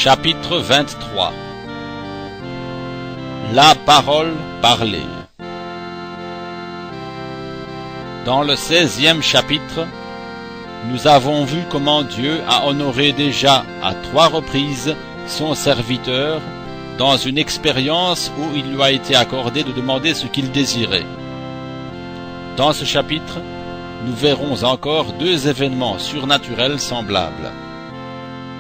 Chapitre 23. La parole parlée. Dans le 16e chapitre, nous avons vu comment Dieu a honoré déjà à 3 reprises son serviteur dans une expérience où il lui a été accordé de demander ce qu'il désirait. Dans ce chapitre, nous verrons encore 2 événements surnaturels semblables.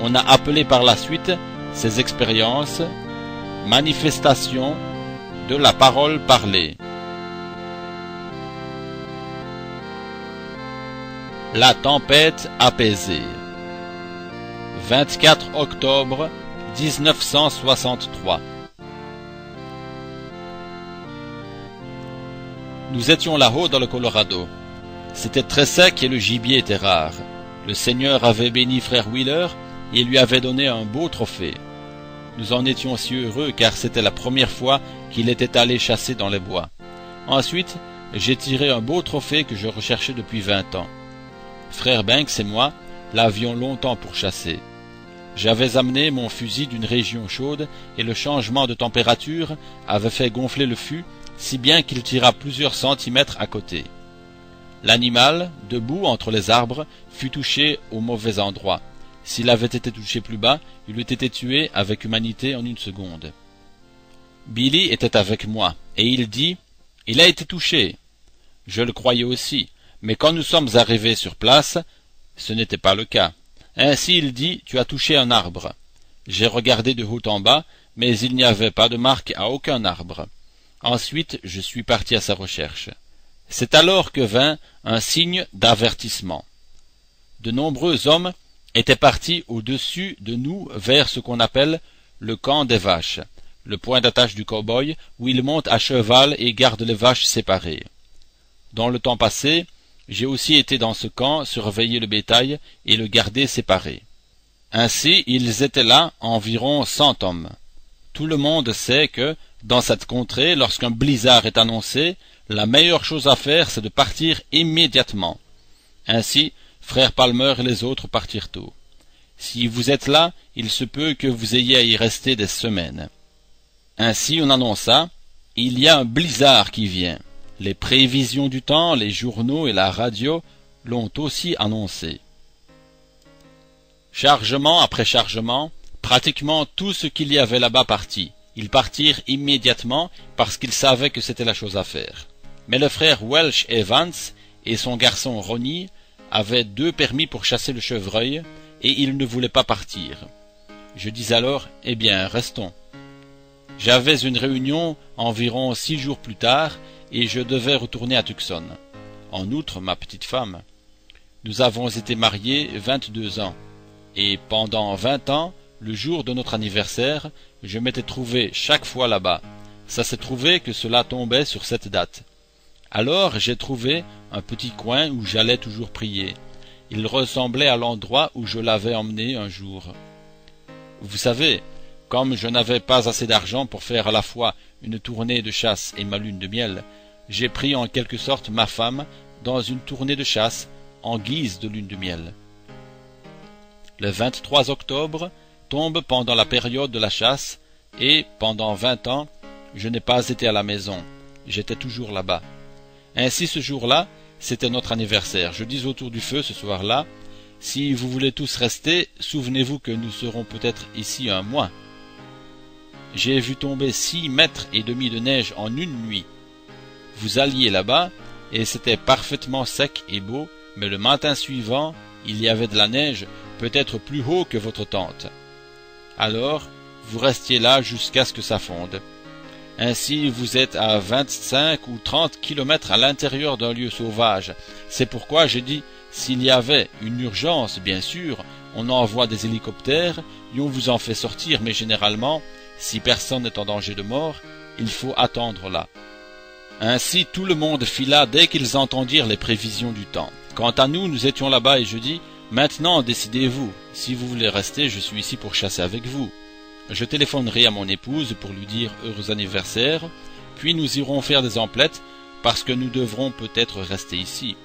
On a appelé par la suite ces expériences « manifestations de la parole parlée ». La tempête apaisée. 24 octobre 1963. Nous étions là-haut dans le Colorado. C'était très sec et le gibier était rare. Le Seigneur avait béni frère Wheeler et lui avait donné un beau trophée. Nous en étions si heureux car c'était la première fois qu'il était allé chasser dans les bois. Ensuite, j'ai tiré un beau trophée que je recherchais depuis 20 ans. Frère Banks et moi l'avions longtemps pour chasser. J'avais amené mon fusil d'une région chaude et le changement de température avait fait gonfler le fût si bien qu'il tira plusieurs centimètres à côté. L'animal, debout entre les arbres, fut touché au mauvais endroit. S'il avait été touché plus bas, il eût été tué avec humanité en 1 seconde. Billy était avec moi, et il dit « Il a été touché ». Je le croyais aussi, mais quand nous sommes arrivés sur place, ce n'était pas le cas. Ainsi il dit « Tu as touché un arbre ». J'ai regardé de haut en bas, mais il n'y avait pas de marque à aucun arbre. Ensuite, je suis parti à sa recherche. C'est alors que vint un signe d'avertissement. De nombreux hommes étaient partis au-dessus de nous vers ce qu'on appelle le camp des vaches, le point d'attache du cow-boy où il monte à cheval et garde les vaches séparées. Dans le temps passé, j'ai aussi été dans ce camp surveiller le bétail et le garder séparé. Ainsi, ils étaient là environ 100 hommes. Tout le monde sait que, dans cette contrée, lorsqu'un blizzard est annoncé, la meilleure chose à faire, c'est de partir immédiatement. Ainsi, frère Palmer et les autres partirent tôt. Si vous êtes là, il se peut que vous ayez à y rester des semaines. Ainsi on annonça, il y a un blizzard qui vient. Les prévisions du temps, les journaux et la radio l'ont aussi annoncé. Chargement après chargement, pratiquement tout ce qu'il y avait là-bas partit. Ils partirent immédiatement parce qu'ils savaient que c'était la chose à faire. Mais le frère Welch Evans et son garçon Ronnie avaient 2 permis pour chasser le chevreuil et ils ne voulaient pas partir. Je dis alors, eh bien, restons. J'avais une réunion environ 6 jours plus tard et je devais retourner à Tucson. En outre, ma petite femme, nous avons été mariés 22 ans et pendant 20 ans, le jour de notre anniversaire, je m'étais trouvé chaque fois là-bas. Ça s'est trouvé que cela tombait sur cette date. Alors j'ai trouvé un petit coin où j'allais toujours prier. Il ressemblait à l'endroit où je l'avais emmené un jour. Vous savez, comme je n'avais pas assez d'argent pour faire à la fois une tournée de chasse et ma lune de miel, j'ai pris en quelque sorte ma femme dans une tournée de chasse en guise de lune de miel. Le 23 octobre tombe pendant la période de la chasse et, pendant 20 ans, je n'ai pas été à la maison. J'étais toujours là-bas. Ainsi, ce jour-là, c'était notre anniversaire. Je dis autour du feu ce soir-là, si vous voulez tous rester, souvenez-vous que nous serons peut-être ici 1 mois. J'ai vu tomber 6,5 mètres de neige en 1 nuit. Vous alliez là-bas, et c'était parfaitement sec et beau, mais le matin suivant, il y avait de la neige, peut-être plus haut que votre tente. Alors, vous restiez là jusqu'à ce que ça fonde. Ainsi, vous êtes à 25 ou 30 kilomètres à l'intérieur d'un lieu sauvage. C'est pourquoi j'ai dit, s'il y avait une urgence, bien sûr, on envoie des hélicoptères et on vous en fait sortir, mais généralement, si personne n'est en danger de mort, il faut attendre là. Ainsi, tout le monde fila dès qu'ils entendirent les prévisions du temps. Quant à nous, nous étions là-bas et je dis, maintenant décidez-vous. Si vous voulez rester, je suis ici pour chasser avec vous. Je téléphonerai à mon épouse pour lui dire heureux anniversaire, puis nous irons faire des emplettes parce que nous devrons peut-être rester ici.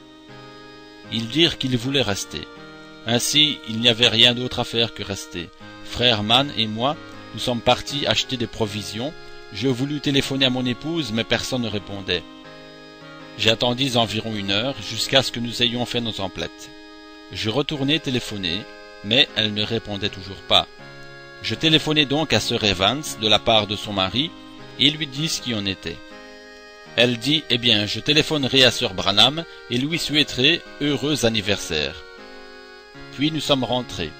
Ils dirent qu'ils voulaient rester. Ainsi, il n'y avait rien d'autre à faire que rester. Frère Mann et moi, nous sommes partis acheter des provisions. Je voulus téléphoner à mon épouse, mais personne ne répondait. J'ai attendu environ 1 heure, jusqu'à ce que nous ayons fait nos emplettes. Je retournai téléphoner, mais elle ne répondait toujours pas. Je téléphonai donc à sœur Evans, de la part de son mari, et lui dis ce qui en était. Elle dit, eh bien, je téléphonerai à sœur Branham et lui souhaiterai heureux anniversaire. Puis nous sommes rentrés.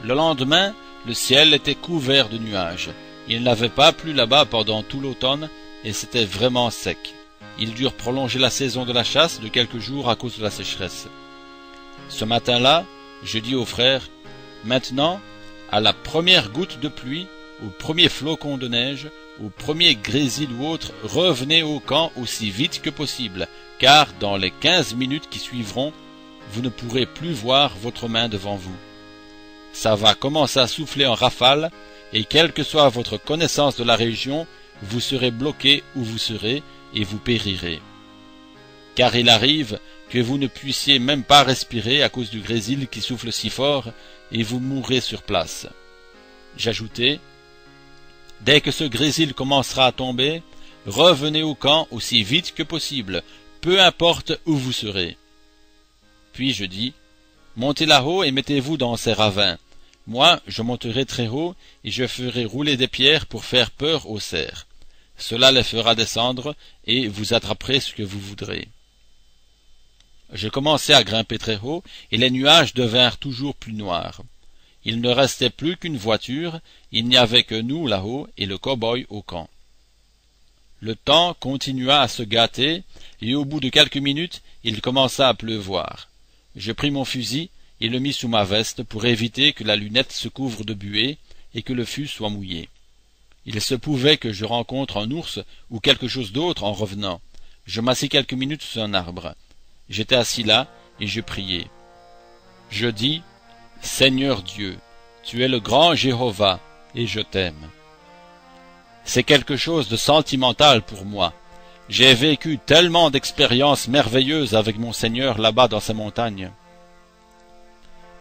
Le lendemain, le ciel était couvert de nuages. Il n'avait pas plu là-bas pendant tout l'automne et c'était vraiment sec. Ils durent prolonger la saison de la chasse de quelques jours à cause de la sécheresse. Ce matin-là, je dis aux frères, maintenant, à la première goutte de pluie, au premier flocon de neige, au premier grésil ou autre, revenez au camp aussi vite que possible, car dans les 15 minutes qui suivront, vous ne pourrez plus voir votre main devant vous. Ça va commencer à souffler en rafale, et quelle que soit votre connaissance de la région, vous serez bloqué où vous serez, et vous périrez. Car il arrive que vous ne puissiez même pas respirer à cause du grésil qui souffle si fort, et vous mourrez sur place. J'ajoutai, dès que ce grésil commencera à tomber, revenez au camp aussi vite que possible, peu importe où vous serez. Puis je dis, montez là-haut et mettez-vous dans ces ravins. Moi, je monterai très haut et je ferai rouler des pierres pour faire peur aux cerfs. Cela les fera descendre et vous attraperez ce que vous voudrez. Je commençai à grimper très haut et les nuages devinrent toujours plus noirs. Il ne restait plus qu'une voiture, il n'y avait que nous là-haut et le cow-boy au camp. Le temps continua à se gâter et au bout de quelques minutes, il commença à pleuvoir. Je pris mon fusil et le mis sous ma veste pour éviter que la lunette se couvre de buée et que le fût soit mouillé. Il se pouvait que je rencontre un ours ou quelque chose d'autre en revenant. Je m'assis quelques minutes sous un arbre. J'étais assis là et je priais. Je dis, Seigneur Dieu, tu es le grand Jéhovah et je t'aime. C'est quelque chose de sentimental pour moi. J'ai vécu tellement d'expériences merveilleuses avec mon Seigneur là-bas dans ces montagnes.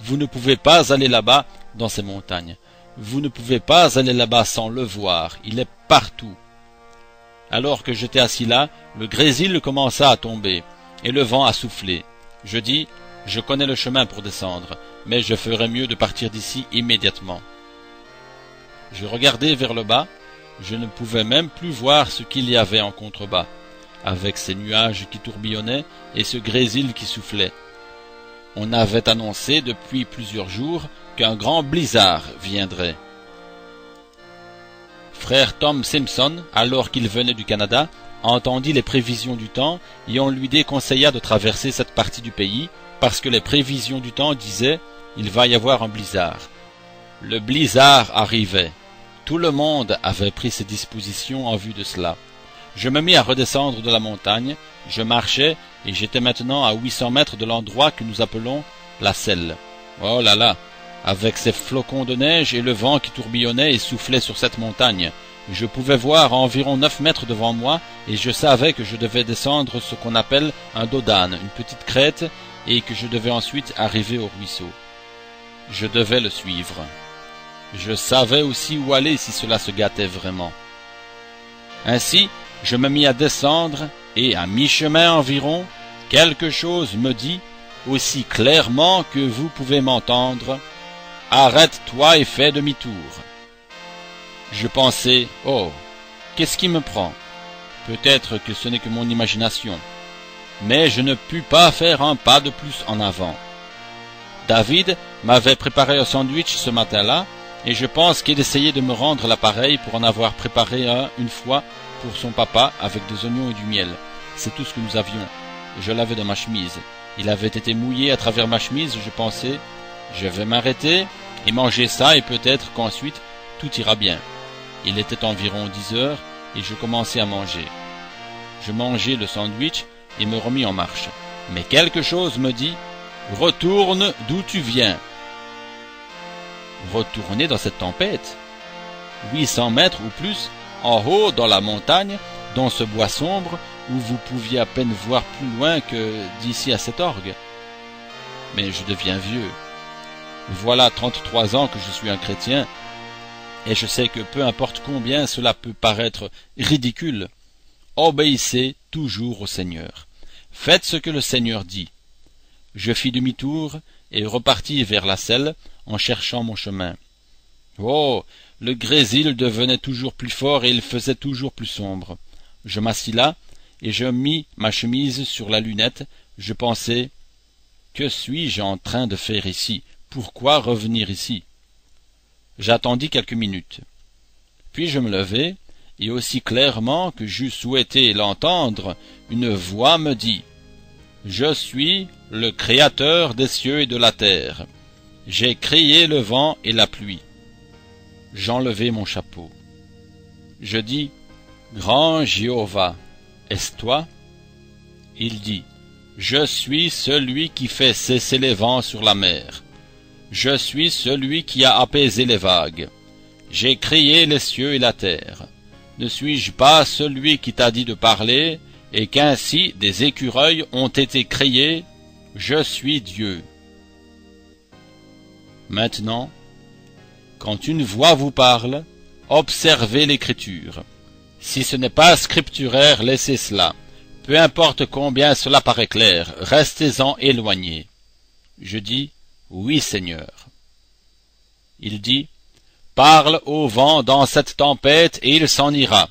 Vous ne pouvez pas aller là-bas dans ces montagnes. Vous ne pouvez pas aller là-bas sans le voir. Il est partout. Alors que j'étais assis là, le grésil commença à tomber et le vent a soufflé. Je dis, je connais le chemin pour descendre, mais je ferais mieux de partir d'ici immédiatement. Je regardai vers le bas. Je ne pouvais même plus voir ce qu'il y avait en contrebas, avec ces nuages qui tourbillonnaient et ce grésil qui soufflait. On avait annoncé depuis plusieurs jours qu'un grand blizzard viendrait. Frère Tom Simpson, alors qu'il venait du Canada, entendit les prévisions du temps et on lui déconseilla de traverser cette partie du pays parce que les prévisions du temps disaient « il va y avoir un blizzard ». Le blizzard arrivait. Tout le monde avait pris ses dispositions en vue de cela. Je me mis à redescendre de la montagne, je marchais et j'étais maintenant à 800 mètres de l'endroit que nous appelons la Selle. Oh là là, avec ces flocons de neige et le vent qui tourbillonnait et soufflait sur cette montagne, je pouvais voir à environ 9 mètres devant moi et je savais que je devais descendre ce qu'on appelle un dodan, une petite crête, et que je devais ensuite arriver au ruisseau. Je devais le suivre. Je savais aussi où aller si cela se gâtait vraiment. Ainsi, je me mis à descendre, et à mi-chemin environ, quelque chose me dit, aussi clairement que vous pouvez m'entendre, « Arrête-toi et fais demi-tour. » Je pensais, « Oh, qu'est-ce qui me prend? Peut-être que ce n'est que mon imagination. » Mais je ne pus pas faire un pas de plus en avant. David m'avait préparé un sandwich ce matin-là, et je pense qu'il essayait de me rendre l'appareil pour en avoir préparé un une fois pour son papa avec des oignons et du miel. C'est tout ce que nous avions. Je l'avais dans ma chemise. Il avait été mouillé à travers ma chemise, je pensais, je vais m'arrêter et manger ça et peut-être qu'ensuite tout ira bien. Il était environ 10 heures et je commençais à manger. Je mangeai le sandwich et me remis en marche. Mais quelque chose me dit, retourne d'où tu viens. Retourner dans cette tempête, 800 mètres ou plus, en haut dans la montagne, dans ce bois sombre, où vous pouviez à peine voir plus loin que d'ici à cet orgue. Mais je deviens vieux. Voilà 33 ans que je suis un chrétien, et je sais que peu importe combien cela peut paraître ridicule, obéissez toujours au Seigneur. Faites ce que le Seigneur dit. Je fis demi-tour et repartis vers la selle en cherchant mon chemin. Oh, le grésil devenait toujours plus fort et il faisait toujours plus sombre. Je m'assis là et je mis ma chemise sur la lunette. Je pensais, que suis-je en train de faire ici? Pourquoi revenir ici? J'attendis quelques minutes. Puis je me levai, et aussi clairement que j'eus souhaité l'entendre, une voix me dit « Je suis le Créateur des cieux et de la terre. J'ai créé le vent et la pluie. » J'enlevai mon chapeau. Je dis « Grand Jéhovah, est-ce toi ?» Il dit « Je suis celui qui fait cesser les vents sur la mer. Je suis celui qui a apaisé les vagues. J'ai créé les cieux et la terre. Ne suis-je pas celui qui t'a dit de parler, et qu'ainsi des écureuils ont été créés? Je suis Dieu. » Maintenant, quand une voix vous parle, observez l'écriture. Si ce n'est pas scripturaire, laissez cela. Peu importe combien cela paraît clair, restez-en éloignés. Je dis, oui, Seigneur. Il dit, parle au vent dans cette tempête et il s'en ira.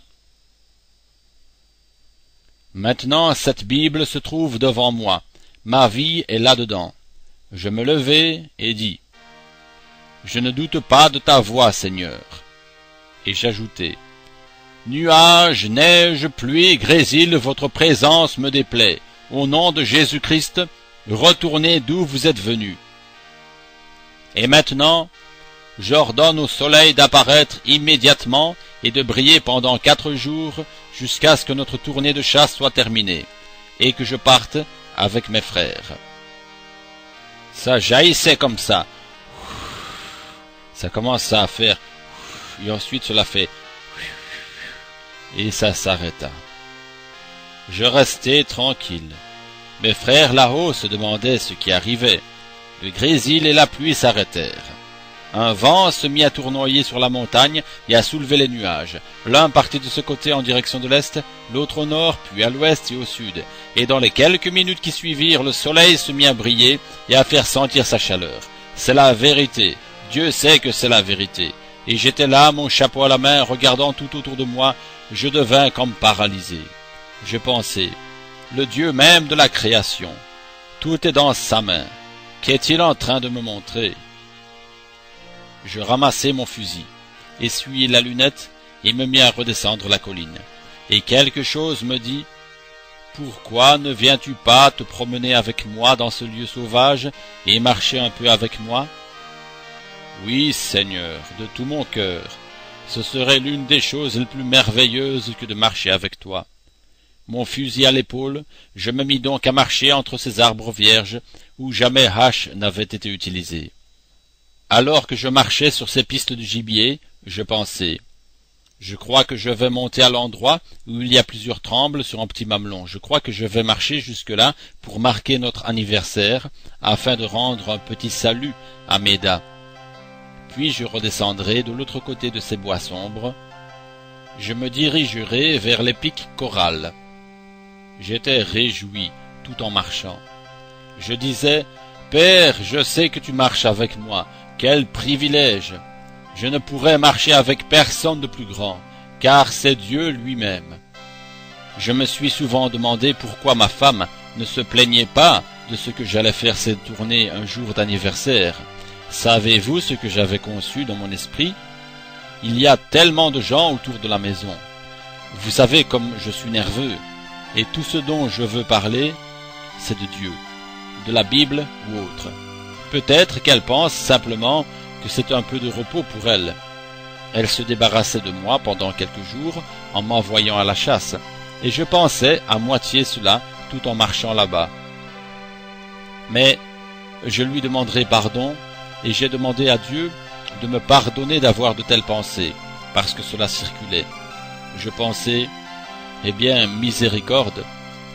Maintenant, cette Bible se trouve devant moi. Ma vie est là-dedans. Je me levai et dis, je ne doute pas de ta voix, Seigneur. Et j'ajoutai, nuages, neige, pluie, grésil, votre présence me déplaît. Au nom de Jésus-Christ, retournez d'où vous êtes venus. Et maintenant, j'ordonne au soleil d'apparaître immédiatement et de briller pendant 4 jours jusqu'à ce que notre tournée de chasse soit terminée, et que je parte avec mes frères. Ça jaillissait comme ça. Ça commence à faire, et ensuite cela fait, et ça s'arrêta. Je restai tranquille. Mes frères là-haut se demandaient ce qui arrivait. Le grésil et la pluie s'arrêtèrent. Un vent se mit à tournoyer sur la montagne et à soulever les nuages. L'un partit de ce côté en direction de l'est, l'autre au nord, puis à l'ouest et au sud. Et dans les quelques minutes qui suivirent, le soleil se mit à briller et à faire sentir sa chaleur. C'est la vérité. Dieu sait que c'est la vérité. Et j'étais là, mon chapeau à la main, regardant tout autour de moi. Je devins comme paralysé. Je pensais, le Dieu même de la création, tout est dans sa main. Qu'est-il en train de me montrer? Je ramassai mon fusil, essuyai la lunette et me mis à redescendre la colline. Et quelque chose me dit, pourquoi ne viens-tu pas te promener avec moi dans ce lieu sauvage et marcher un peu avec moi? Oui, Seigneur, de tout mon cœur, ce serait l'une des choses les plus merveilleuses que de marcher avec toi. Mon fusil à l'épaule, je me mis donc à marcher entre ces arbres vierges où jamais hache n'avait été utilisée. Alors que je marchais sur ces pistes de gibier, je pensais, je crois que je vais monter à l'endroit où il y a plusieurs trembles sur un petit mamelon. Je crois que je vais marcher jusque-là pour marquer notre anniversaire, afin de rendre un petit salut à Méda. Puis je redescendrai de l'autre côté de ces bois sombres. Je me dirigerai vers les pics corals. J'étais réjoui tout en marchant. Je disais, Père, je sais que tu marches avec moi. Quel privilège! Je ne pourrais marcher avec personne de plus grand, car c'est Dieu lui-même. Je me suis souvent demandé pourquoi ma femme ne se plaignait pas de ce que j'allais faire cette tournée un jour d'anniversaire. Savez-vous ce que j'avais conçu dans mon esprit? Il y a tellement de gens autour de la maison. Vous savez comme je suis nerveux, et tout ce dont je veux parler, c'est de Dieu, de la Bible ou autre. Peut-être qu'elle pense simplement que c'est un peu de repos pour elle. Elle se débarrassait de moi pendant quelques jours en m'envoyant à la chasse, et je pensais à moitié cela tout en marchant là-bas. Mais je lui demanderai pardon, et j'ai demandé à Dieu de me pardonner d'avoir de telles pensées, parce que cela circulait. Je pensais, eh bien, miséricorde,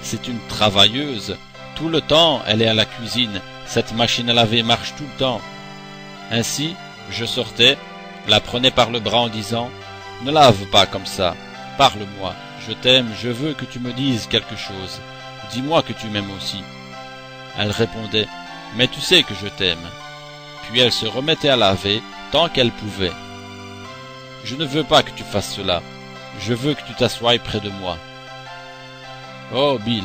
c'est une travailleuse. Tout le temps, elle est à la cuisine. Cette machine à laver marche tout le temps. Ainsi, je sortais, la prenais par le bras en disant « Ne lave pas comme ça, parle-moi, je t'aime, je veux que tu me dises quelque chose, dis-moi que tu m'aimes aussi. » Elle répondait « Mais tu sais que je t'aime. » Puis elle se remettait à laver tant qu'elle pouvait. « Je ne veux pas que tu fasses cela, je veux que tu t'assoies près de moi. »« Oh Bill,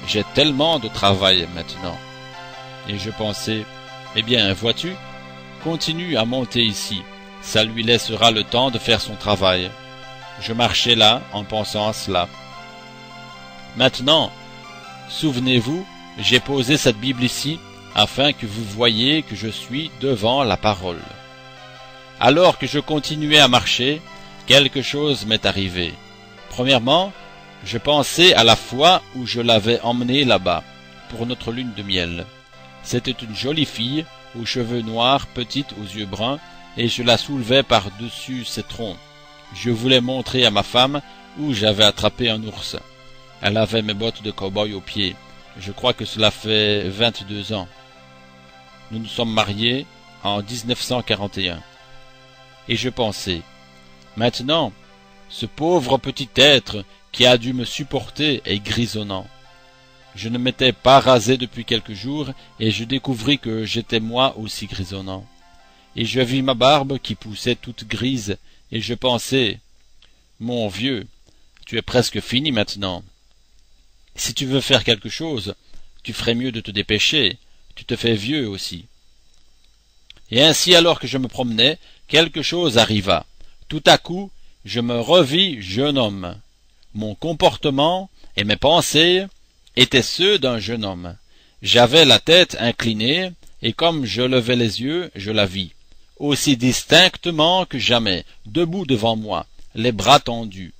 j'ai tellement de travail maintenant. » Et je pensais « Eh bien, vois-tu, continue à monter ici, ça lui laissera le temps de faire son travail. » Je marchais là en pensant à cela. Maintenant, souvenez-vous, j'ai posé cette Bible ici afin que vous voyiez que je suis devant la parole. Alors que je continuais à marcher, quelque chose m'est arrivé. Premièrement, je pensais à la fois où je l'avais emmenée là-bas, pour notre lune de miel. C'était une jolie fille, aux cheveux noirs, petite, aux yeux bruns, et je la soulevais par-dessus ses troncs. Je voulais montrer à ma femme où j'avais attrapé un ours. Elle avait mes bottes de cow-boy aux pieds. Je crois que cela fait 22 ans. Nous nous sommes mariés en 1941. Et je pensais, maintenant, ce pauvre petit être qui a dû me supporter est grisonnant. Je ne m'étais pas rasé depuis quelques jours et je découvris que j'étais moi aussi grisonnant. Et je vis ma barbe qui poussait toute grise et je pensais, mon vieux, tu es presque fini maintenant. Si tu veux faire quelque chose, tu ferais mieux de te dépêcher, tu te fais vieux aussi. Et ainsi, alors que je me promenais, quelque chose arriva. Tout à coup, je me revis jeune homme. Mon comportement et mes pensées étaient ceux d'un jeune homme. J'avais la tête inclinée, et comme je levais les yeux, je la vis, aussi distinctement que jamais, debout devant moi, les bras tendus.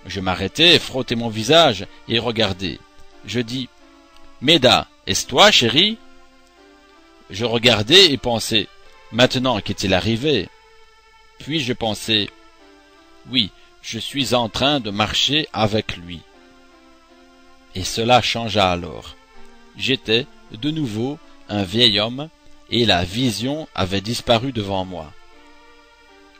Je m'arrêtai, frottai mon visage et regardai. Je dis, « Méda, est-ce toi, chérie ?» Je regardai et pensai, « Maintenant, qu'est-il arrivé ?» Puis je pensai, « Oui, je suis en train de marcher avec lui. » Et cela changea alors. J'étais, de nouveau, un vieil homme, et la vision avait disparu devant moi.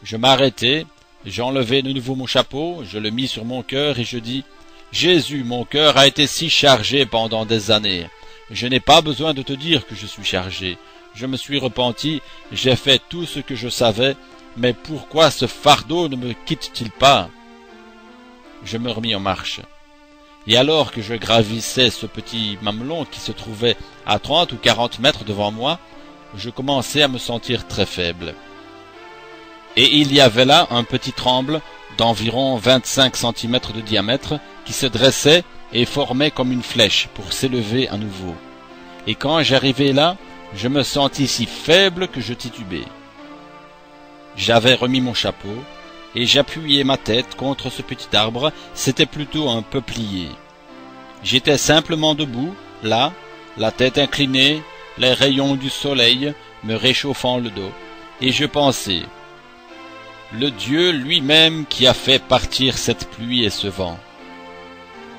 Je m'arrêtai, j'enlevai de nouveau mon chapeau, je le mis sur mon cœur et je dis, « Jésus, mon cœur a été si chargé pendant des années. Je n'ai pas besoin de te dire que je suis chargé. Je me suis repenti, j'ai fait tout ce que je savais, mais pourquoi ce fardeau ne me quitte-t-il pas ?» Je me remis en marche. Et alors que je gravissais ce petit mamelon qui se trouvait à 30 ou 40 mètres devant moi, je commençais à me sentir très faible. Et il y avait là un petit tremble d'environ 25 centimètres de diamètre qui se dressait et formait comme une flèche pour s'élever à nouveau. Et quand j'arrivai là, je me sentis si faible que je titubais. J'avais remis mon chapeau, et j'appuyai ma tête contre ce petit arbre, c'était plutôt un peuplier. J'étais simplement debout, là, la tête inclinée, les rayons du soleil me réchauffant le dos, et je pensais, le Dieu lui-même qui a fait partir cette pluie et ce vent.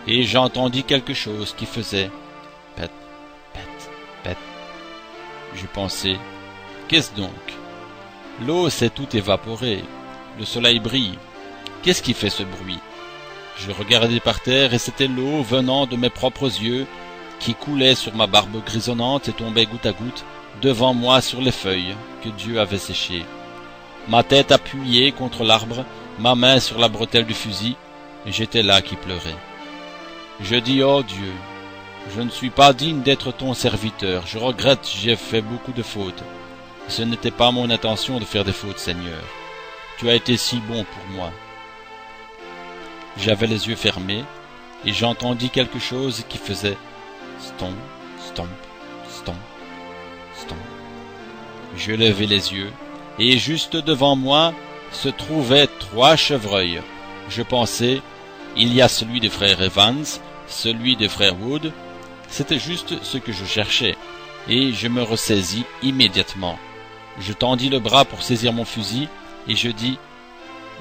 Et j'entendis quelque chose qui faisait pète, pète, pète. Je pensais, qu'est-ce donc? L'eau s'est toute évaporée. Le soleil brille. Qu'est-ce qui fait ce bruit? Je regardai par terre et c'était l'eau venant de mes propres yeux qui coulait sur ma barbe grisonnante et tombait goutte à goutte devant moi sur les feuilles que Dieu avait séchées. Ma tête appuyée contre l'arbre, ma main sur la bretelle du fusil, et j'étais là qui pleurais. Je dis, oh Dieu, je ne suis pas digne d'être ton serviteur, je regrette, j'ai fait beaucoup de fautes. Ce n'était pas mon intention de faire des fautes, Seigneur. Tu as été si bon pour moi. J'avais les yeux fermés, et j'entendis quelque chose qui faisait stomp, stomp, stomp, stomp. Je levai les yeux, et juste devant moi se trouvaient 3 chevreuils. Je pensais, il y a celui des frères Evans, celui des frères Wood. C'était juste ce que je cherchais, et je me ressaisis immédiatement. Je tendis le bras pour saisir mon fusil, et je dis,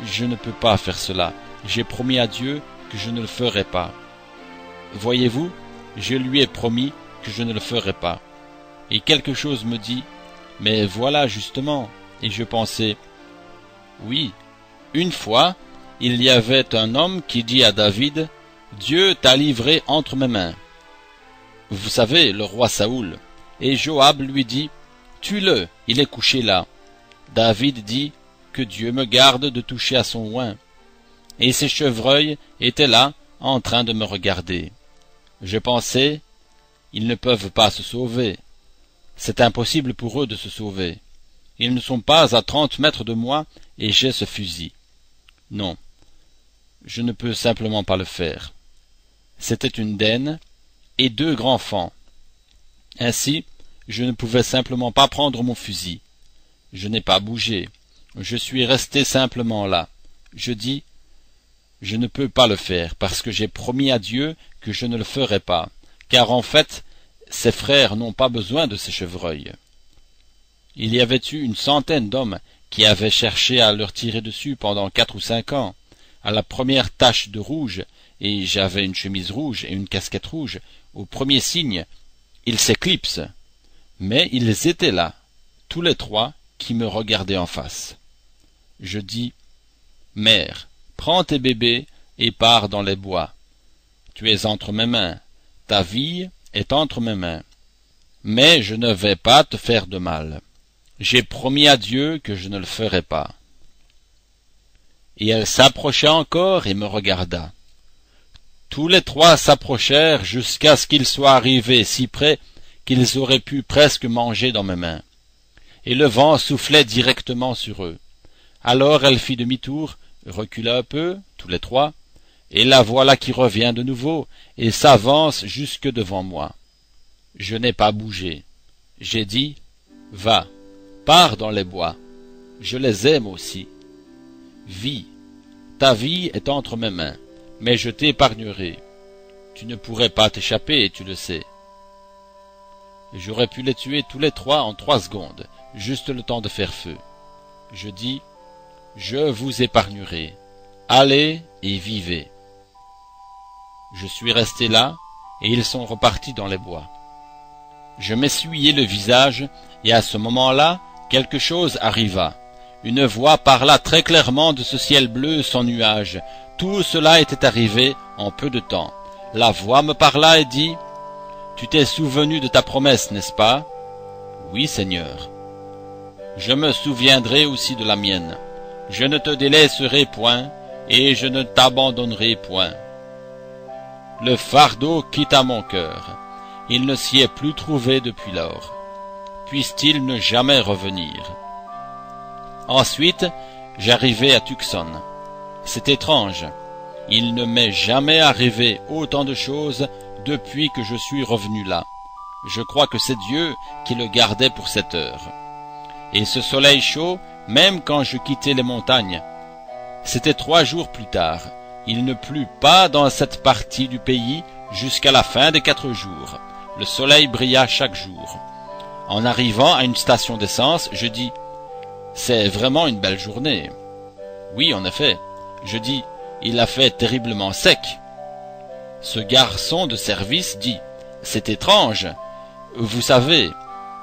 je ne peux pas faire cela. J'ai promis à Dieu que je ne le ferai pas. Voyez-vous, je lui ai promis que je ne le ferai pas. Et quelque chose me dit, mais voilà justement, et je pensai, oui, une fois, il y avait un homme qui dit à David, Dieu t'a livré entre mes mains. Vous savez, le roi Saoul. Et Joab lui dit, tue-le, il est couché là. David dit, que Dieu me garde de toucher à son oint. Et ces chevreuils étaient là, en train de me regarder. Je pensais, ils ne peuvent pas se sauver. C'est impossible pour eux de se sauver. Ils ne sont pas à 30 mètres de moi, et j'ai ce fusil. Non, je ne peux simplement pas le faire. C'était une daine et 2 grands faons. Ainsi, je ne pouvais simplement pas prendre mon fusil. Je n'ai pas bougé. Je suis resté simplement là. Je dis, je ne peux pas le faire, parce que j'ai promis à Dieu que je ne le ferai pas, car en fait, ses frères n'ont pas besoin de ces chevreuils. Il y avait eu une centaine d'hommes qui avaient cherché à leur tirer dessus pendant 4 ou 5 ans. À la première tache de rouge, et j'avais une chemise rouge et une casquette rouge, au premier signe, ils s'éclipsent. Mais ils étaient là, tous les 3, qui me regardaient en face. Je dis, mère, prends tes bébés et pars dans les bois. Tu es entre mes mains, ta vie est entre mes mains. Mais je ne vais pas te faire de mal. J'ai promis à Dieu que je ne le ferai pas. Et elle s'approcha encore et me regarda. Tous les 3 s'approchèrent jusqu'à ce qu'ils soient arrivés si près qu'ils auraient pu presque manger dans mes mains. Et le vent soufflait directement sur eux. Alors elle fit demi-tour, recula un peu, tous les 3, et la voilà qui revient de nouveau et s'avance jusque devant moi. Je n'ai pas bougé. J'ai dit, va, pars dans les bois. Je les aime aussi. Vis, ta vie est entre mes mains, mais je t'épargnerai. Tu ne pourrais pas t'échapper, tu le sais. J'aurais pu les tuer tous les 3 en 3 secondes, juste le temps de faire feu. Je dis, je vous épargnerai. Allez et vivez. Je suis resté là, et ils sont repartis dans les bois. Je m'essuyai le visage, et à ce moment-là, quelque chose arriva. Une voix parla très clairement de ce ciel bleu sans nuages. Tout cela était arrivé en peu de temps. La voix me parla et dit, « Tu t'es souvenu de ta promesse, n'est-ce pas ?»« Oui, Seigneur. »« Je me souviendrai aussi de la mienne. Je ne te délaisserai point, et je ne t'abandonnerai point. » Le fardeau quitta mon cœur. Il ne s'y est plus trouvé depuis lors. Puisse-t-il ne jamais revenir. Ensuite, j'arrivai à Tucson. C'est étrange. Il ne m'est jamais arrivé autant de choses depuis que je suis revenu là. Je crois que c'est Dieu qui le gardait pour cette heure. Et ce soleil chaud, même quand je quittais les montagnes, c'était 3 jours plus tard. Il ne plut pas dans cette partie du pays jusqu'à la fin des 4 jours. Le soleil brilla chaque jour. En arrivant à une station d'essence, je dis, « C'est vraiment une belle journée. » Oui, en effet. Je dis, « Il a fait terriblement sec. » Ce garçon de service dit, « C'est étrange. Vous savez,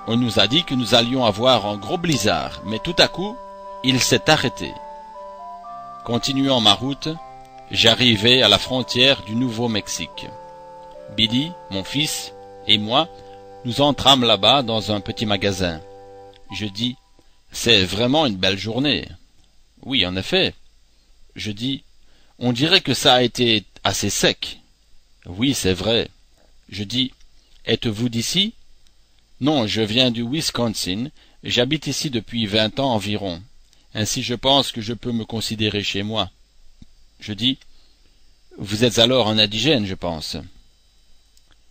on nous a dit que nous allions avoir un gros blizzard, mais tout à coup, il s'est arrêté. » Continuant ma route, j'arrivai à la frontière du Nouveau-Mexique. Billy, mon fils, et moi, nous entrâmes là-bas dans un petit magasin. Je dis, « C'est vraiment une belle journée. » Oui, en effet. Je dis, « On dirait que ça a été assez sec. » Oui, c'est vrai. Je dis, « Êtes-vous d'ici » ? Non, je viens du Wisconsin. J'habite ici depuis 20 ans environ. Ainsi je pense que je peux me considérer chez moi. Je dis, « Vous êtes alors un indigène, je pense. »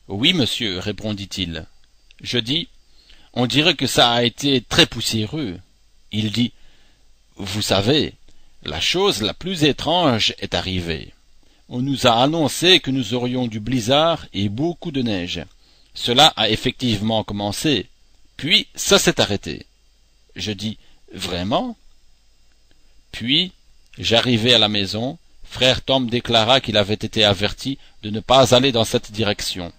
Oui, monsieur, répondit-il. Je dis, « On dirait que ça a été très poussiéreux. » Il dit, « Vous savez, la chose la plus étrange est arrivée. On nous a annoncé que nous aurions du blizzard et beaucoup de neige. Cela a effectivement commencé, puis ça s'est arrêté. » Je dis, « Vraiment ?» Puis, j'arrivai à la maison, frère Tom déclara qu'il avait été averti de ne pas aller dans cette direction,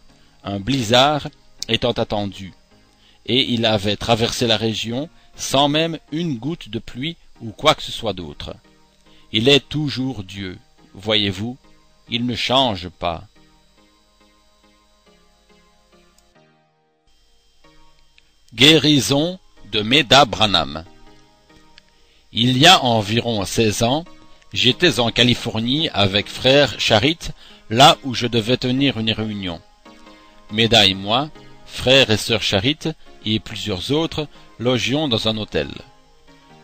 un blizzard étant attendu, et il avait traversé la région sans même une goutte de pluie ou quoi que ce soit d'autre. Il est toujours Dieu, voyez-vous, il ne change pas. Guérison de Meda Branham. Il y a environ 16 ans, j'étais en Californie avec frère Charit, là où je devais tenir une réunion. Meda et moi, frère et sœur Charit, et plusieurs autres, logions dans un hôtel.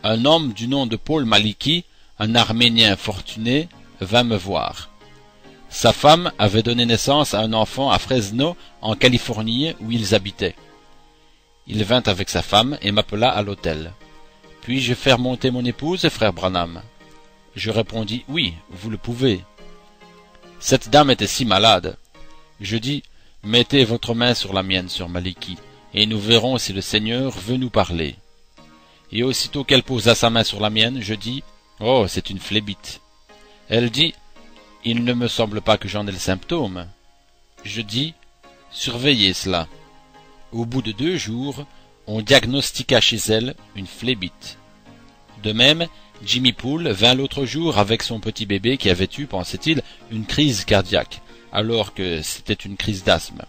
Un homme du nom de Paul Maliki, un Arménien fortuné, vint me voir. Sa femme avait donné naissance à un enfant à Fresno, en Californie, où ils habitaient. Il vint avec sa femme et m'appela à l'hôtel. Puis-je faire monter mon épouse, frère Branham? Je répondis, oui, vous le pouvez. Cette dame était si malade. Je dis, mettez votre main sur la mienne, sœur Maliki, et nous verrons si le Seigneur veut nous parler. Et aussitôt qu'elle posa sa main sur la mienne, je dis, oh, c'est une phlébite. Elle dit, il ne me semble pas que j'en ai le symptôme. Je dis, surveillez cela. Au bout de 2 jours, on diagnostiqua chez elle une phlébite. De même, Jimmy Poole vint l'autre jour avec son petit bébé qui avait eu, pensait-il, une crise cardiaque, alors que c'était une crise d'asthme.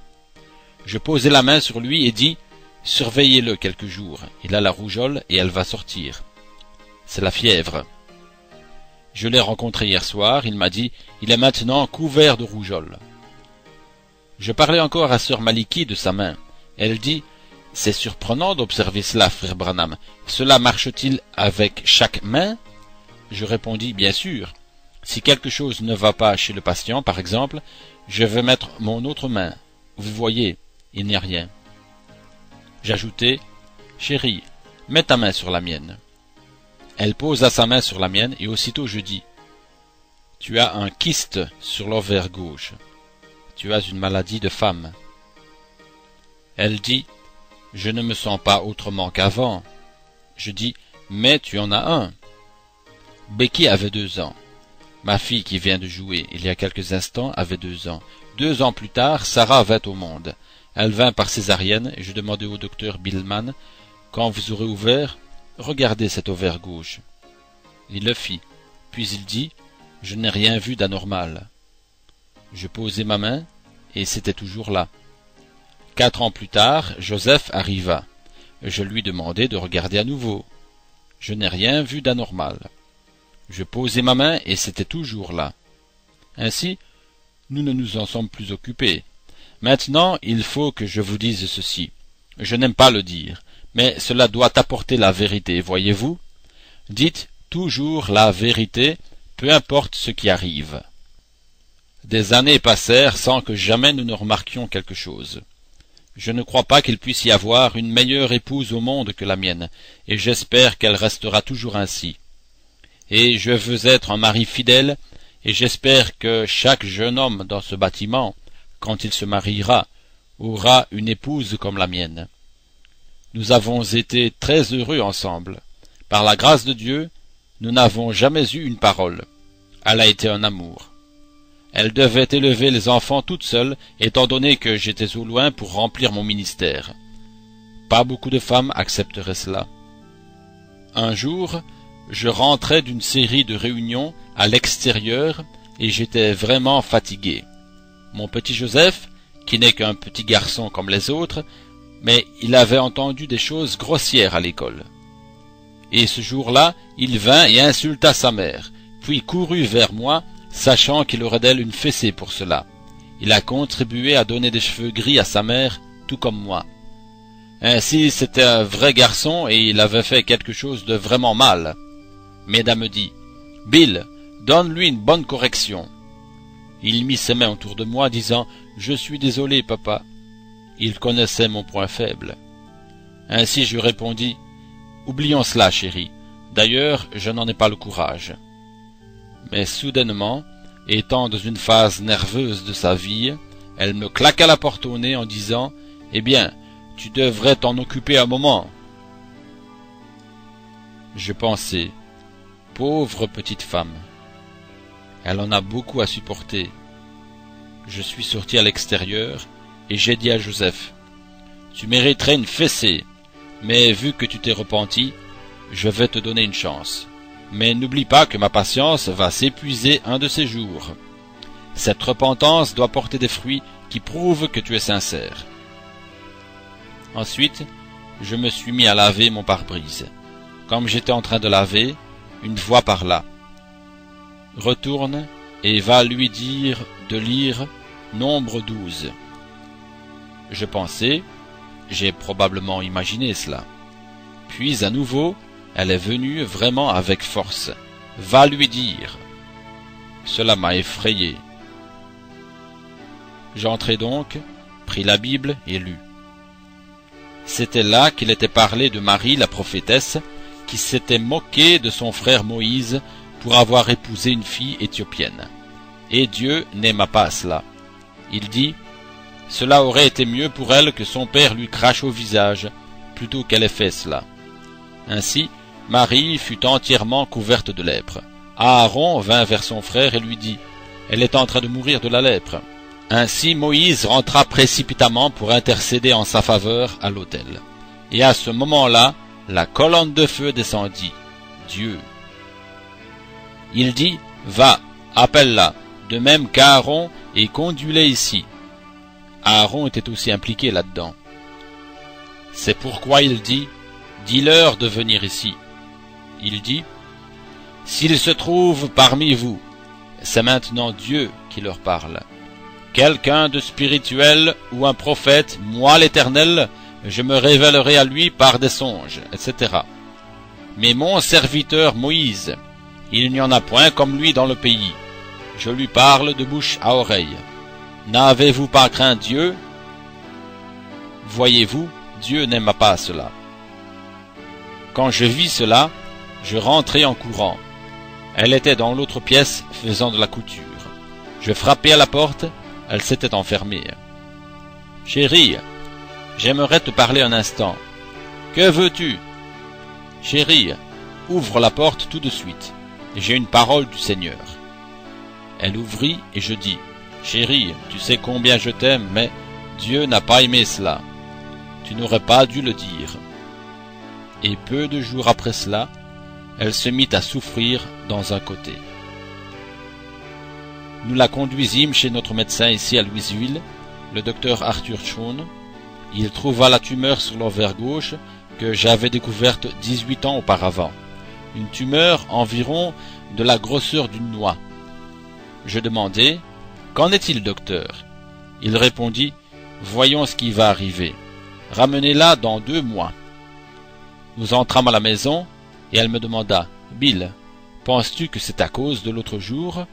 Je posai la main sur lui et dis, surveillez-le quelques jours, il a la rougeole et elle va sortir. C'est la fièvre. Je l'ai rencontré hier soir, il m'a dit, il est maintenant couvert de rougeole. Je parlais encore à sœur Maliki de sa main. Elle dit, c'est surprenant d'observer cela, frère Branham. Cela marche-t-il avec chaque main? Je répondis, bien sûr. Si quelque chose ne va pas chez le patient, par exemple, je vais mettre mon autre main. Vous voyez, il n'y a rien. J'ajoutai, chérie, mets ta main sur la mienne. Elle posa sa main sur la mienne et aussitôt je dis, tu as un kyste sur l'ovaire gauche. Tu as une maladie de femme. Elle dit, je ne me sens pas autrement qu'avant. Je dis, mais tu en as un. Becky avait 2 ans. Ma fille qui vient de jouer il y a quelques instants avait 2 ans. 2 ans plus tard, Sarah vint au monde. Elle vint par césarienne et je demandai au docteur Billman, quand vous aurez ouvert, regardez cet ovaire gauche. Il le fit, puis il dit, je n'ai rien vu d'anormal. Je posai ma main, et c'était toujours là. 4 ans plus tard, Joseph arriva. Je lui demandai de regarder à nouveau. Je n'ai rien vu d'anormal. Je posai ma main, et c'était toujours là. Ainsi, nous ne nous en sommes plus occupés. Maintenant, il faut que je vous dise ceci. Je n'aime pas le dire, mais cela doit apporter la vérité, voyez-vous? Dites toujours la vérité, peu importe ce qui arrive. Des années passèrent sans que jamais nous ne remarquions quelque chose. Je ne crois pas qu'il puisse y avoir une meilleure épouse au monde que la mienne, et j'espère qu'elle restera toujours ainsi. Et je veux être un mari fidèle, et j'espère que chaque jeune homme dans ce bâtiment, quand il se mariera, aura une épouse comme la mienne. Nous avons été très heureux ensemble. Par la grâce de Dieu, nous n'avons jamais eu une parole. Elle a été un amour. Elle devait élever les enfants toute seule, étant donné que j'étais au loin pour remplir mon ministère. Pas beaucoup de femmes accepteraient cela. Un jour, je rentrais d'une série de réunions à l'extérieur et j'étais vraiment fatigué. Mon petit Joseph, qui n'est qu'un petit garçon comme les autres, mais il avait entendu des choses grossières à l'école. Et ce jour-là, il vint et insulta sa mère, puis courut vers moi, sachant qu'il aurait d'elle une fessée pour cela. Il a contribué à donner des cheveux gris à sa mère, tout comme moi. Ainsi, c'était un vrai garçon et il avait fait quelque chose de vraiment mal. Meda me dit, « Bill, donne-lui une bonne correction. » Il mit ses mains autour de moi, disant, « Je suis désolé, papa. » Il connaissait mon point faible. Ainsi je répondis, « Oublions cela, chérie. D'ailleurs, je n'en ai pas le courage. » Mais soudainement, étant dans une phase nerveuse de sa vie, elle me claqua la porte au nez en disant, « Eh bien, tu devrais t'en occuper un moment. » Je pensais, pauvre petite femme. Elle en a beaucoup à supporter. Je suis sorti à l'extérieur et j'ai dit à Joseph, « Tu mériterais une fessée. mais vu que tu t'es repenti, je vais te donner une chance. Mais n'oublie pas que ma patience va s'épuiser un de ces jours. Cette repentance doit porter des fruits qui prouvent que tu es sincère. » Ensuite, je me suis mis à laver mon pare-brise. Comme j'étais en train de laver, une voix parla. « Retourne et va lui dire de lire Nombre 12. » Je pensais, j'ai probablement imaginé cela. Puis à nouveau, elle est venue vraiment avec force. « Va lui dire. » Cela m'a effrayé. J'entrai donc, pris la Bible et lus. C'était là qu'il était parlé de Marie, la prophétesse, qui s'était moquée de son frère Moïse pour avoir épousé une fille éthiopienne. Et Dieu n'aima pas cela. Il dit, « Cela aurait été mieux pour elle que son père lui crache au visage, plutôt qu'elle ait fait cela. » Ainsi, Marie fut entièrement couverte de lèpre. Aaron vint vers son frère et lui dit, « Elle est en train de mourir de la lèpre. » Ainsi Moïse rentra précipitamment pour intercéder en sa faveur à l'autel. Et à ce moment-là, la colonne de feu descendit. Dieu. Il dit, « Va, appelle-la, de même qu'Aaron, et conduis-les ici. » Aaron était aussi impliqué là-dedans. C'est pourquoi il dit, « Dis-leur de venir ici. » Il dit, « S'il se trouve parmi vous, c'est maintenant Dieu qui leur parle. Quelqu'un de spirituel ou un prophète, moi l'Éternel, je me révélerai à lui par des songes, etc. Mais mon serviteur Moïse, il n'y en a point comme lui dans le pays. Je lui parle de bouche à oreille. N'avez-vous pas craint Dieu? Voyez-vous, Dieu n'aima pas cela. Quand je vis cela, je rentrai en courant. Elle était dans l'autre pièce faisant de la couture. Je frappai à la porte, elle s'était enfermée. « Chérie, j'aimerais te parler un instant. »« Que veux-tu ?»« Chérie, ouvre la porte tout de suite. J'ai une parole du Seigneur. » Elle ouvrit et je dis, « Chérie, tu sais combien je t'aime, mais Dieu n'a pas aimé cela. Tu n'aurais pas dû le dire. » Et peu de jours après cela, elle se mit à souffrir dans un côté. Nous la conduisîmes chez notre médecin ici à Louisville, le docteur Arthur Schoen. Il trouva la tumeur sur l'ovaire gauche que j'avais découverte 18 ans auparavant. Une tumeur environ de la grosseur d'une noix. Je demandai, « Qu'en est-il, docteur ?» Il répondit, « Voyons ce qui va arriver. Ramenez-la dans 2 mois. » Nous entrâmes à la maison, et elle me demanda, « Bill, penses-tu que c'est à cause de l'autre jour ?»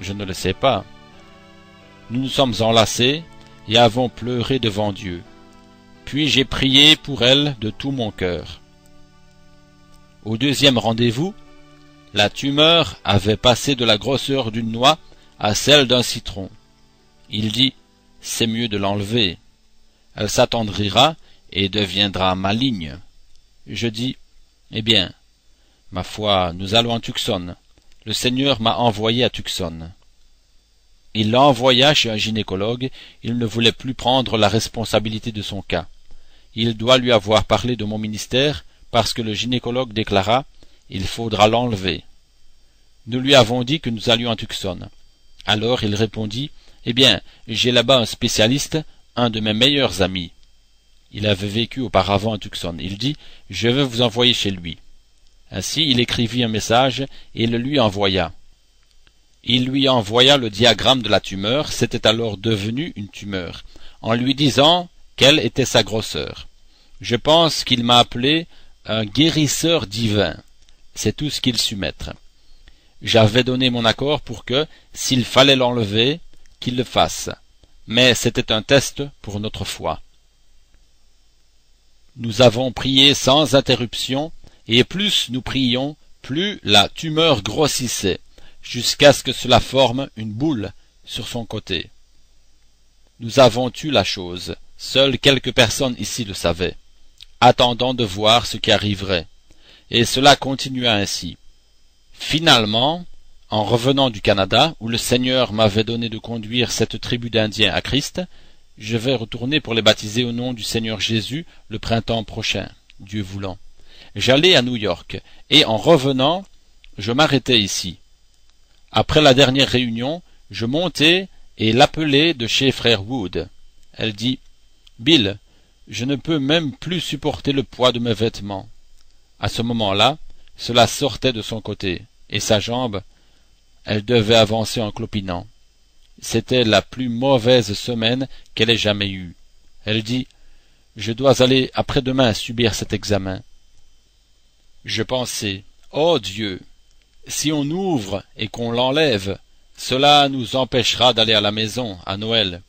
Je ne le sais pas. Nous nous sommes enlacés et avons pleuré devant Dieu. Puis j'ai prié pour elle de tout mon cœur. Au 2e rendez-vous, la tumeur avait passé de la grosseur d'une noix à celle d'un citron. Il dit, « C'est mieux de l'enlever. Elle s'attendrira et deviendra maligne. » Je dis, « Eh bien, ma foi, nous allons à Tucson. Le Seigneur m'a envoyé à Tucson. » Il l'envoya chez un gynécologue, il ne voulait plus prendre la responsabilité de son cas. Il doit lui avoir parlé de mon ministère, parce que le gynécologue déclara, « Il faudra l'enlever. » Nous lui avons dit que nous allions à Tucson. Alors il répondit, « Eh bien, j'ai là-bas un spécialiste, un de mes meilleurs amis. » Il avait vécu auparavant à Tucson. Il dit, « Je vais vous envoyer chez lui. » Ainsi, il écrivit un message et le lui envoya. Il lui envoya le diagramme de la tumeur, c'était alors devenu une tumeur, en lui disant quelle était sa grosseur. Je pense qu'il m'a appelé un guérisseur divin. C'est tout ce qu'il sut mettre. J'avais donné mon accord pour que, s'il fallait l'enlever, qu'il le fasse. Mais c'était un test pour notre foi. Nous avons prié sans interruption, et plus nous prions, plus la tumeur grossissait, jusqu'à ce que cela forme une boule sur son côté. Nous avons tu la chose, seules quelques personnes ici le savaient, attendant de voir ce qui arriverait, et cela continua ainsi. Finalement, en revenant du Canada, où le Seigneur m'avait donné de conduire cette tribu d'Indiens à Christ, Je vais retourner pour les baptiser au nom du Seigneur Jésus le printemps prochain, Dieu voulant. J'allais à New York, et en revenant, je m'arrêtais ici. Après la dernière réunion, je montai et l'appelai de chez frère Wood. Elle dit, « Bill, je ne peux même plus supporter le poids de mes vêtements. » À ce moment-là, cela sortait de son côté, et sa jambe, elle devait avancer en clopinant. C'était la plus mauvaise semaine qu'elle ait jamais eue. Elle dit, « Je dois aller après-demain subir cet examen. » Je pensai, « Oh Dieu, si on ouvre et qu'on l'enlève, cela nous empêchera d'aller à la maison, à Noël,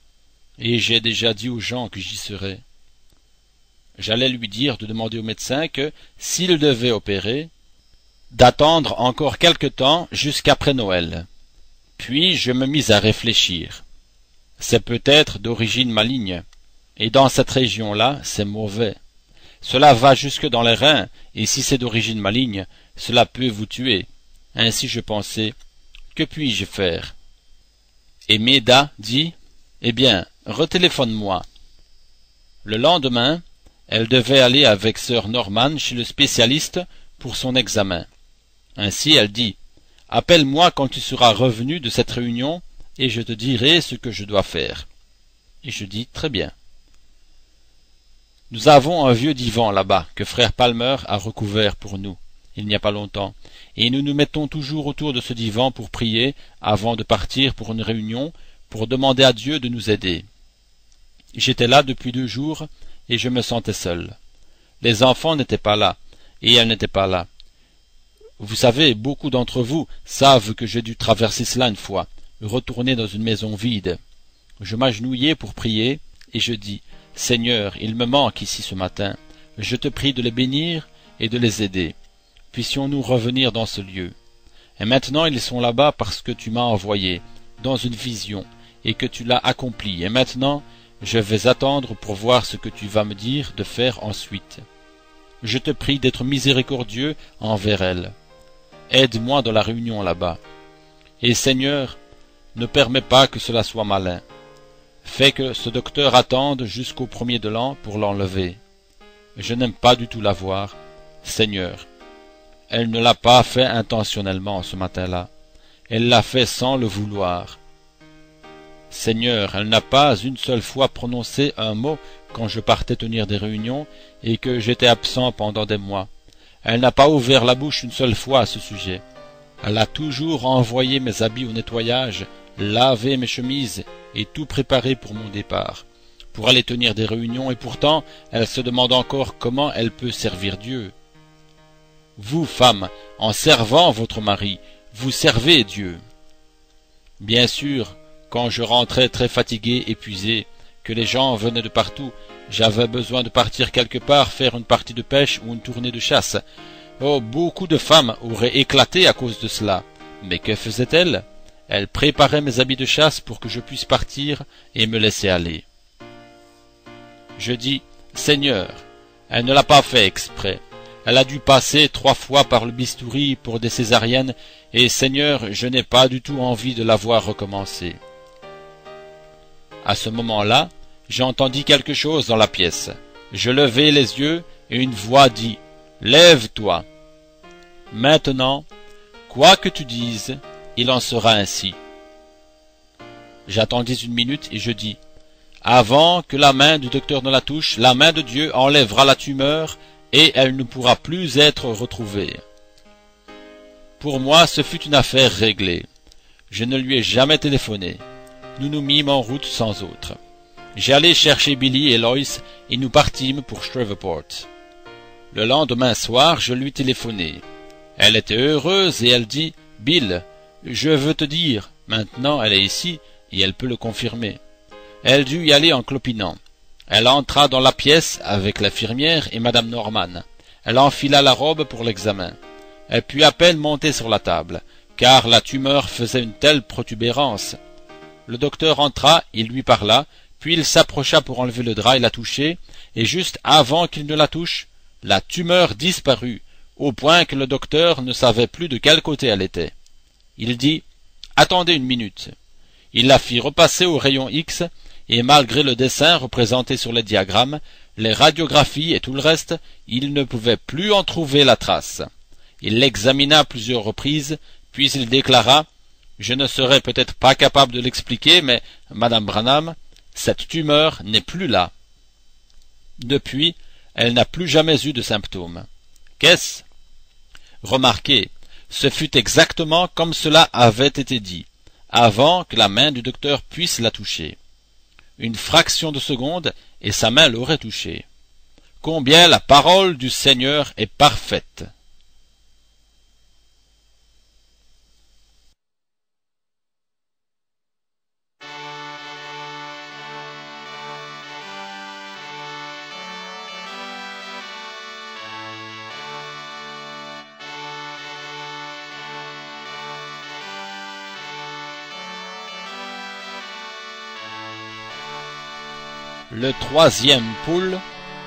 et j'ai déjà dit aux gens que j'y serai. » J'allais lui dire de demander au médecin que, s'il devait opérer, d'attendre encore quelque temps jusqu'après Noël. Puis je me mis à réfléchir. C'est peut-être d'origine maligne, et dans cette région-là, c'est mauvais. Cela va jusque dans les reins, et si c'est d'origine maligne, cela peut vous tuer. Ainsi je pensais, que puis-je faire? Et Méda dit, eh bien, retéléphone-moi. Le lendemain, elle devait aller avec sœur Norman chez le spécialiste pour son examen. Ainsi elle dit, appelle-moi quand tu seras revenu de cette réunion, et je te dirai ce que je dois faire. Et je dis, très bien. Nous avons un vieux divan là-bas, que frère Palmer a recouvert pour nous, il n'y a pas longtemps, et nous nous mettons toujours autour de ce divan pour prier, avant de partir pour une réunion, pour demander à Dieu de nous aider. J'étais là depuis 2 jours, et je me sentais seul. Les enfants n'étaient pas là, et elle n'était pas là. Vous savez, beaucoup d'entre vous savent que j'ai dû traverser cela une fois, retourner dans une maison vide. Je m'agenouillai pour prier, et je dis, « Seigneur, il me manque ici ce matin. Je te prie de les bénir et de les aider. Puissions-nous revenir dans ce lieu. Et maintenant ils sont là-bas parce que tu m'as envoyé, dans une vision, et que tu l'as accompli. Et maintenant, je vais attendre pour voir ce que tu vas me dire de faire ensuite. Je te prie d'être miséricordieux envers elle. Aide-moi dans la réunion là-bas. Et Seigneur, ne permets pas que cela soit malin. Fais que ce docteur attende jusqu'au 1er de l'an pour l'enlever. Je n'aime pas du tout la voir. Seigneur, elle ne l'a pas fait intentionnellement ce matin-là. Elle l'a fait sans le vouloir. Seigneur, elle n'a pas une seule fois prononcé un mot quand je partais tenir des réunions et que j'étais absent pendant des mois. Elle n'a pas ouvert la bouche une seule fois à ce sujet. Elle a toujours envoyé mes habits au nettoyage, lavé mes chemises et tout préparé pour mon départ, pour aller tenir des réunions, et pourtant elle se demande encore comment elle peut servir Dieu. Vous, femmes, en servant votre mari, vous servez Dieu. Bien sûr, quand je rentrais très fatigué, épuisé, que les gens venaient de partout, j'avais besoin de partir quelque part faire une partie de pêche ou une tournée de chasse. Oh, beaucoup de femmes auraient éclaté à cause de cela. Mais que faisaient-elles? Elles préparaient mes habits de chasse pour que je puisse partir et me laisser aller. Je dis, Seigneur, elle ne l'a pas fait exprès. Elle a dû passer 3 fois par le bistouri pour des césariennes, et Seigneur, je n'ai pas du tout envie de la voir recommencer. À ce moment-là, j'entendis quelque chose dans la pièce. Je levai les yeux, et une voix dit, « Lève-toi !» Maintenant, quoi que tu dises, il en sera ainsi. J'attendis 1 minute, et je dis, « Avant que la main du docteur ne la touche, la main de Dieu enlèvera la tumeur, et elle ne pourra plus être retrouvée. » Pour moi, ce fut une affaire réglée. Je ne lui ai jamais téléphoné. Nous nous mîmes en route sans autre. J'allai chercher Billy et Lois, et nous partîmes pour Shreveport. Le lendemain soir, je lui téléphonai. Elle était heureuse, et elle dit, « Bill, je veux te dire, maintenant elle est ici, et elle peut le confirmer. » Elle dut y aller en clopinant. Elle entra dans la pièce avec l'infirmière et madame Norman. Elle enfila la robe pour l'examen. Elle put à peine monter sur la table, car la tumeur faisait une telle protubérance. Le docteur entra, il lui parla, puis il s'approcha pour enlever le drap et la toucher, et juste avant qu'il ne la touche, la tumeur disparut, au point que le docteur ne savait plus de quel côté elle était. Il dit, « Attendez 1 minute. » Il la fit repasser au rayon X, et malgré le dessin représenté sur les diagrammes, les radiographies et tout le reste, il ne pouvait plus en trouver la trace. Il l'examina à plusieurs reprises, puis il déclara « Je ne serais peut-être pas capable de l'expliquer, mais, Madame Branham, cette tumeur n'est plus là. » Depuis, elle n'a plus jamais eu de symptômes. Qu'est-ce? Remarquez, ce fut exactement comme cela avait été dit, avant que la main du docteur puisse la toucher. Une fraction de seconde, et sa main l'aurait touchée. Combien la parole du Seigneur est parfaite! Le troisième poule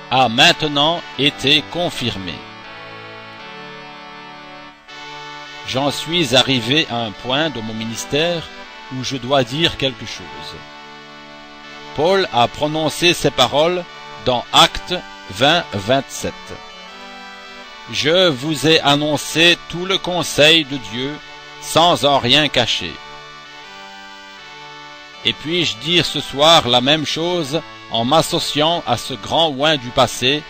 a maintenant été confirmé. J'en suis arrivé à un point de mon ministère où je dois dire quelque chose. Paul a prononcé ces paroles dans Actes 20, 27. « Je vous ai annoncé tout le conseil de Dieu sans en rien cacher. » Et puis-je dire ce soir la même chose en m'associant à ce grand oint du passé,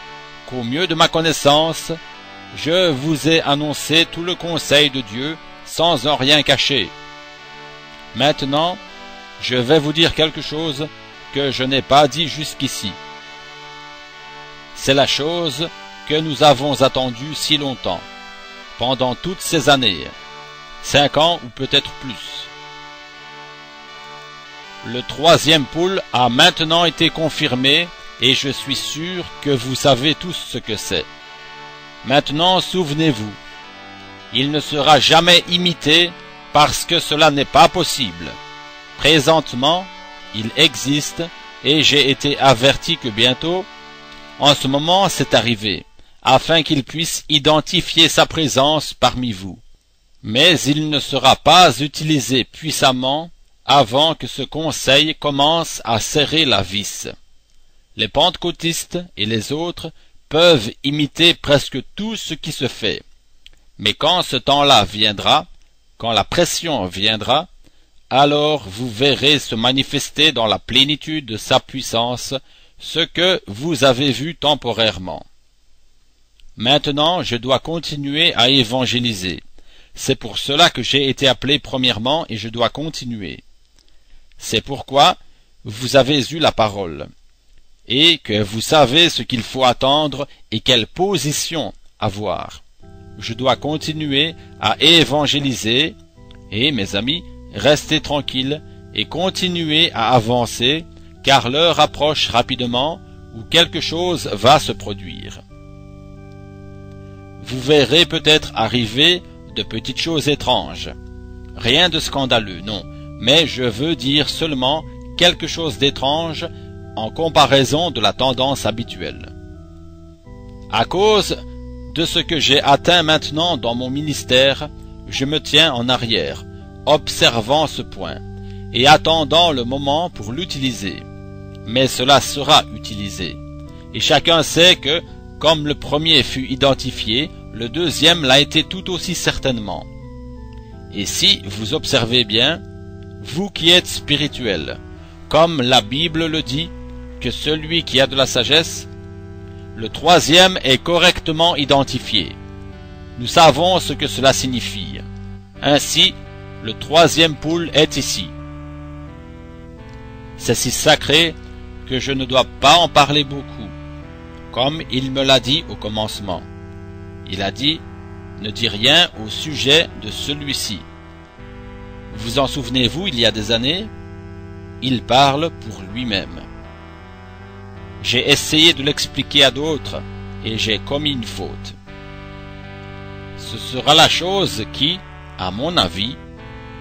qu'au mieux de ma connaissance, je vous ai annoncé tout le conseil de Dieu sans en rien cacher. Maintenant, je vais vous dire quelque chose que je n'ai pas dit jusqu'ici. C'est la chose que nous avons attendue si longtemps, pendant toutes ces années, 5 ans ou peut-être plus. Le troisième poule a maintenant été confirmé et je suis sûr que vous savez tous ce que c'est. Maintenant, souvenez-vous, il ne sera jamais imité parce que cela n'est pas possible. Présentement, il existe et j'ai été averti que bientôt, en ce moment, c'est arrivé, afin qu'il puisse identifier sa présence parmi vous. Mais il ne sera pas utilisé puissamment avant que ce conseil commence à serrer la vis. Les pentecôtistes et les autres peuvent imiter presque tout ce qui se fait. Mais quand ce temps-là viendra, quand la pression viendra, alors vous verrez se manifester dans la plénitude de sa puissance ce que vous avez vu temporairement. Maintenant, je dois continuer à évangéliser. C'est pour cela que j'ai été appelé premièrement et je dois continuer. C'est pourquoi vous avez eu la parole, et que vous savez ce qu'il faut attendre et quelle position avoir. Je dois continuer à évangéliser, et mes amis, restez tranquilles et continuez à avancer, car l'heure approche rapidement où quelque chose va se produire. Vous verrez peut-être arriver de petites choses étranges. Rien de scandaleux, non. Mais je veux dire seulement quelque chose d'étrange en comparaison de la tendance habituelle. À cause de ce que j'ai atteint maintenant dans mon ministère, je me tiens en arrière, observant ce point, et attendant le moment pour l'utiliser. Mais cela sera utilisé. Et chacun sait que, comme le premier fut identifié, le deuxième l'a été tout aussi certainement. Et si vous observez bien, vous qui êtes spirituels, comme la Bible le dit, que celui qui a de la sagesse, le troisième est correctement identifié. Nous savons ce que cela signifie. Ainsi, le troisième poule est ici. C'est si sacré que je ne dois pas en parler beaucoup, comme il me l'a dit au commencement. Il a dit, ne dis rien au sujet de celui-ci. Vous en souvenez-vous, il y a des années? Il parle pour lui-même. J'ai essayé de l'expliquer à d'autres, et j'ai commis une faute. Ce sera la chose qui, à mon avis,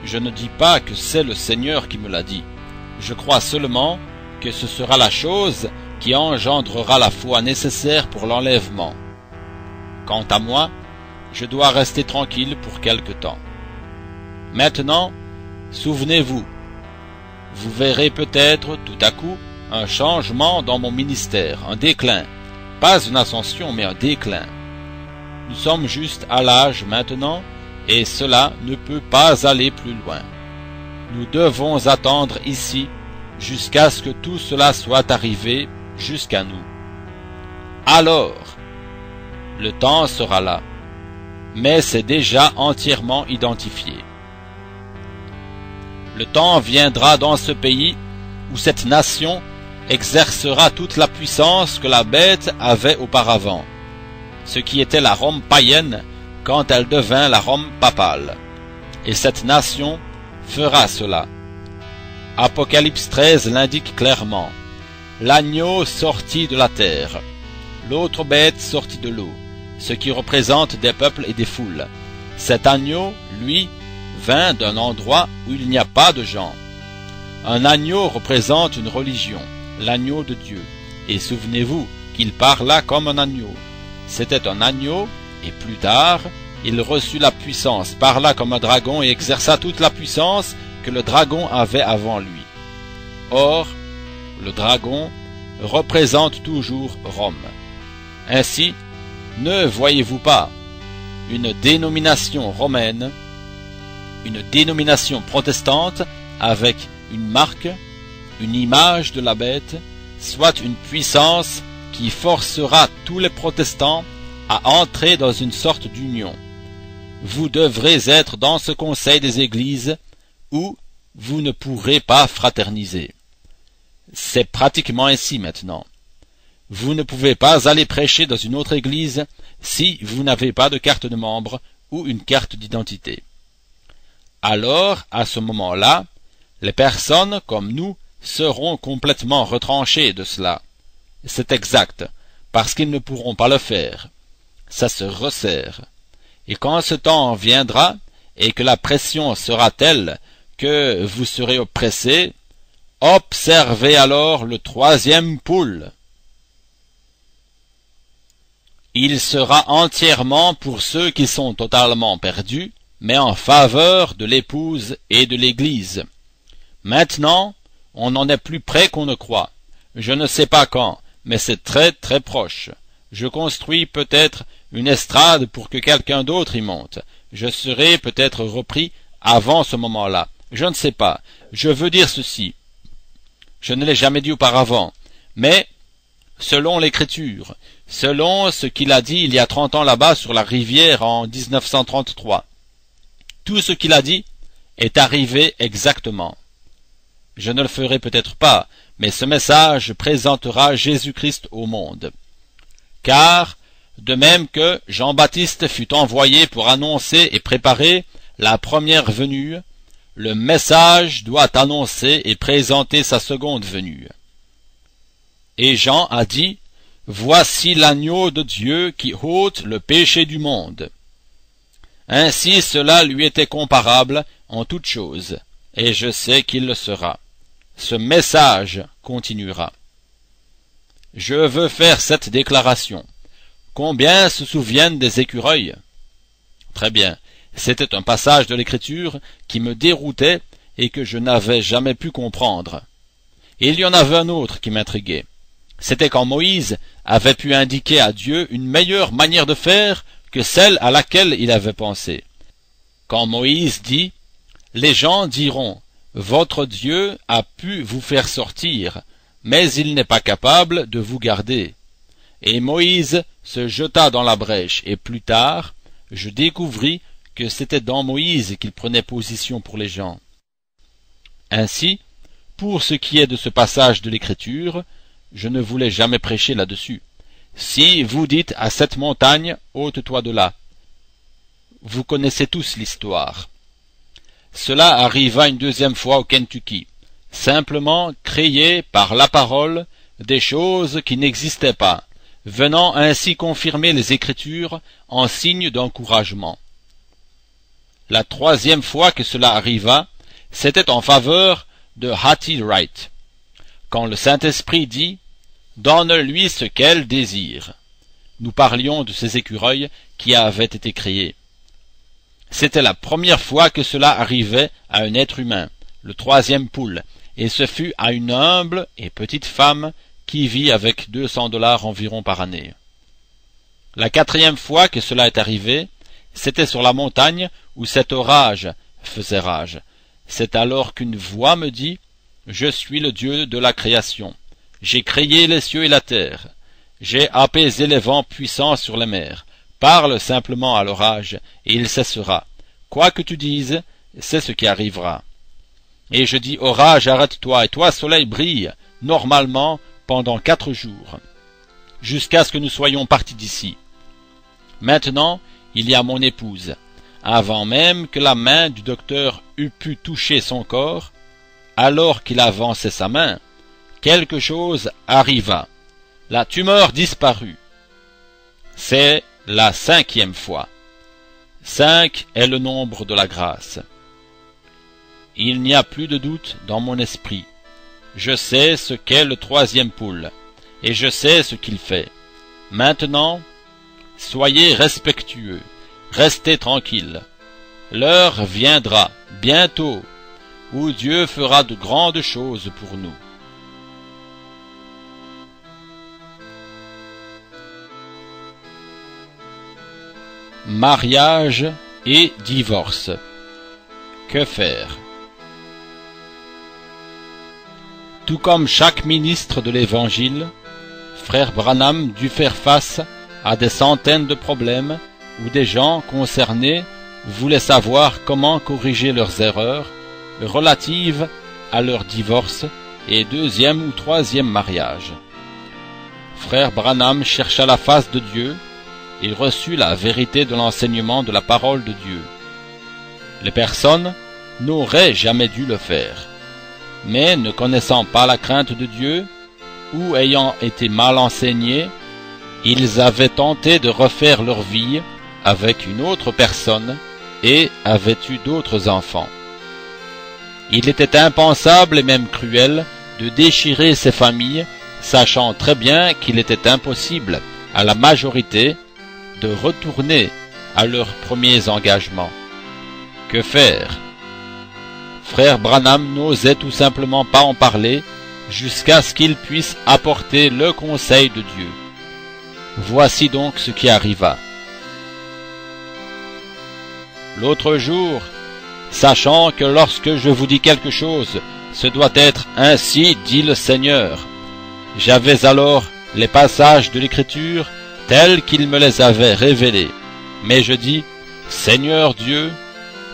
je ne dis pas que c'est le Seigneur qui me l'a dit. Je crois seulement que ce sera la chose qui engendrera la foi nécessaire pour l'enlèvement. Quant à moi, je dois rester tranquille pour quelque temps. Maintenant, souvenez-vous, vous verrez peut-être tout à coup un changement dans mon ministère, un déclin. Pas une ascension, mais un déclin. Nous sommes juste à l'âge maintenant, et cela ne peut pas aller plus loin. Nous devons attendre ici jusqu'à ce que tout cela soit arrivé jusqu'à nous. Alors, le temps sera là, mais c'est déjà entièrement identifié. Le temps viendra dans ce pays où cette nation exercera toute la puissance que la bête avait auparavant, ce qui était la Rome païenne quand elle devint la Rome papale. Et cette nation fera cela. Apocalypse 13 l'indique clairement. L'agneau sortit de la terre, l'autre bête sortit de l'eau, ce qui représente des peuples et des foules. Cet agneau, lui, vint d'un endroit où il n'y a pas de gens. Un agneau représente une religion, l'agneau de Dieu. Et souvenez-vous qu'il parla comme un agneau. C'était un agneau, et plus tard, il reçut la puissance, parla comme un dragon et exerça toute la puissance que le dragon avait avant lui. Or, le dragon représente toujours Rome. Ainsi, ne voyez-vous pas une dénomination romaine, une dénomination protestante avec une marque, une image de la bête, soit une puissance qui forcera tous les protestants à entrer dans une sorte d'union. Vous devrez être dans ce conseil des églises où vous ne pourrez pas fraterniser. C'est pratiquement ainsi maintenant. Vous ne pouvez pas aller prêcher dans une autre église si vous n'avez pas de carte de membre ou une carte d'identité. Alors, à ce moment-là, les personnes comme nous seront complètement retranchées de cela. C'est exact, parce qu'ils ne pourront pas le faire. Ça se resserre. Et quand ce temps viendra, et que la pression sera telle que vous serez oppressés, observez alors le troisième poule. Il sera entièrement pour ceux qui sont totalement perdus, mais en faveur de l'épouse et de l'Église. Maintenant, on en est plus près qu'on ne croit. Je ne sais pas quand, mais c'est très très proche. Je construis peut-être une estrade pour que quelqu'un d'autre y monte. Je serai peut-être repris avant ce moment-là. Je ne sais pas. Je veux dire ceci. Je ne l'ai jamais dit auparavant, mais selon l'Écriture, selon ce qu'il a dit il y a 30 ans là-bas sur la rivière en 1933, tout ce qu'il a dit est arrivé exactement. Je ne le ferai peut-être pas, mais ce message présentera Jésus-Christ au monde. Car, de même que Jean-Baptiste fut envoyé pour annoncer et préparer la première venue, le message doit annoncer et présenter sa seconde venue. Et Jean a dit, « Voici l'agneau de Dieu qui ôte le péché du monde. » Ainsi cela lui était comparable en toutes choses, et je sais qu'il le sera. Ce message continuera. Je veux faire cette déclaration. Combien se souviennent des écureuils? Très bien. C'était un passage de l'Écriture qui me déroutait et que je n'avais jamais pu comprendre. Et il y en avait un autre qui m'intriguait. C'était quand Moïse avait pu indiquer à Dieu une meilleure manière de faire que celle à laquelle il avait pensé. Quand Moïse dit « Les gens diront, votre Dieu a pu vous faire sortir, mais il n'est pas capable de vous garder. » Et Moïse se jeta dans la brèche, et plus tard, je découvris que c'était dans Moïse qu'il prenait position pour les gens. Ainsi, pour ce qui est de ce passage de l'Écriture, je ne voulais jamais prêcher là-dessus. Si vous dites à cette montagne, ôte-toi de là. Vous connaissez tous l'histoire. Cela arriva une deuxième fois au Kentucky, simplement créé par la parole des choses qui n'existaient pas, venant ainsi confirmer les Écritures en signe d'encouragement. La troisième fois que cela arriva, c'était en faveur de Hattie Wright, quand le Saint-Esprit dit « Donne-lui ce qu'elle désire ». Nous parlions de ces écureuils qui avaient été créés. C'était la première fois que cela arrivait à un être humain, le troisième poule, et ce fut à une humble et petite femme qui vit avec $200 environ par année. La 4e fois que cela est arrivé, c'était sur la montagne où cet orage faisait rage. C'est alors qu'une voix me dit « Je suis le Dieu de la création. J'ai créé les cieux et la terre. J'ai apaisé les vents puissants sur les mers. Parle simplement à l'orage, et il cessera. Quoi que tu dises, c'est ce qui arrivera. » Et je dis « Orage, arrête-toi, et toi, soleil, brille, normalement, pendant 4 jours, jusqu'à ce que nous soyons partis d'ici. Maintenant, il y a mon épouse. Avant même que la main du docteur eût pu toucher son corps, alors qu'il avançait sa main, quelque chose arriva. La tumeur disparut. C'est la 5e fois. 5 est le nombre de la grâce. Il n'y a plus de doute dans mon esprit. Je sais ce qu'est le 3e poule, et je sais ce qu'il fait. Maintenant, soyez respectueux, restez tranquilles. L'heure viendra, bientôt, où Dieu fera de grandes choses pour nous. Mariage et divorce. Que faire? Tout comme chaque ministre de l'Évangile, frère Branham dut faire face à des centaines de problèmes où des gens concernés voulaient savoir comment corriger leurs erreurs relatives à leur divorce et 2e ou 3e mariage. Frère Branham chercha la face de Dieu et reçut la vérité de l'enseignement de la parole de Dieu. Les personnes n'auraient jamais dû le faire, mais ne connaissant pas la crainte de Dieu, ou ayant été mal enseignés, ils avaient tenté de refaire leur vie avec une autre personne et avaient eu d'autres enfants. Il était impensable et même cruel de déchirer ces familles, sachant très bien qu'il était impossible à la majorité de retourner à leurs premiers engagements. Que faire? Frère Branham n'osait tout simplement pas en parler jusqu'à ce qu'il puisse apporter le conseil de Dieu. Voici donc ce qui arriva. L'autre jour, sachant que lorsque je vous dis quelque chose, ce doit être ainsi dit le Seigneur, j'avais alors les passages de l'Écriture tels qu'il me les avait révélés. Mais je dis, Seigneur Dieu,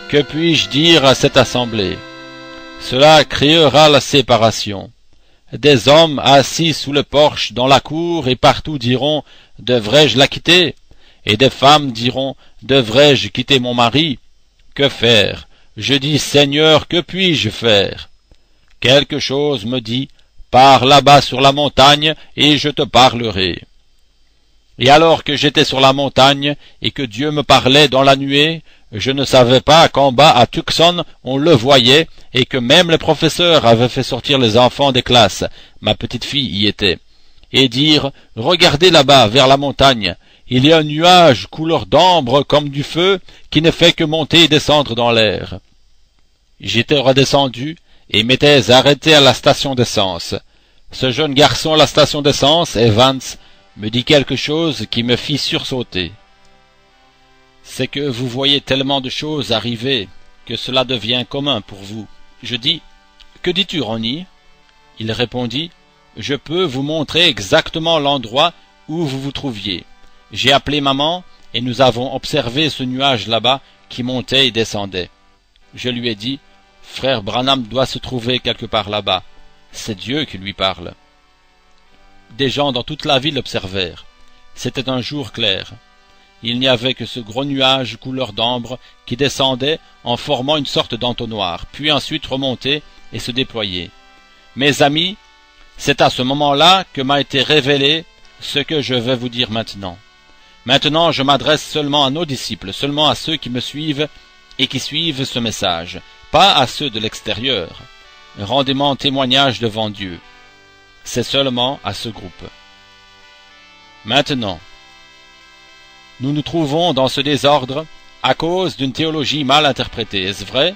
que puis-je dire à cette assemblée? Cela créera la séparation. Des hommes assis sous le porche dans la cour et partout diront, devrais-je la quitter? Et des femmes diront, devrais-je quitter mon mari? Que faire? Je dis, Seigneur, que puis-je faire? Quelque chose me dit, pars là-bas sur la montagne et je te parlerai. Et alors que j'étais sur la montagne et que Dieu me parlait dans la nuée, je ne savais pas qu'en bas à Tucson on le voyait et que même les professeurs avaient fait sortir les enfants des classes, ma petite fille y était, et dire « Regardez là-bas vers la montagne, il y a un nuage couleur d'ambre comme du feu qui ne fait que monter et descendre dans l'air. » J'étais redescendu et m'étais arrêté à la station d'essence. Ce jeune garçon à la station d'essence, Evans, me dit quelque chose qui me fit sursauter. C'est que vous voyez tellement de choses arriver que cela devient commun pour vous. Je dis, que dis-tu, Ronnie? Il répondit, je peux vous montrer exactement l'endroit où vous vous trouviez. J'ai appelé maman et nous avons observé ce nuage là-bas qui montait et descendait. Je lui ai dit, frère Branham doit se trouver quelque part là-bas. C'est Dieu qui lui parle. Des gens dans toute la ville observèrent. C'était un jour clair. Il n'y avait que ce gros nuage couleur d'ambre qui descendait en formant une sorte d'entonnoir, puis ensuite remontait et se déployait. Mes amis, c'est à ce moment-là que m'a été révélé ce que je vais vous dire maintenant. Maintenant, je m'adresse seulement à nos disciples, seulement à ceux qui me suivent et qui suivent ce message, pas à ceux de l'extérieur. Rendez-moi témoignage devant Dieu. C'est seulement à ce groupe. Maintenant, nous nous trouvons dans ce désordre à cause d'une théologie mal interprétée, est-ce vrai?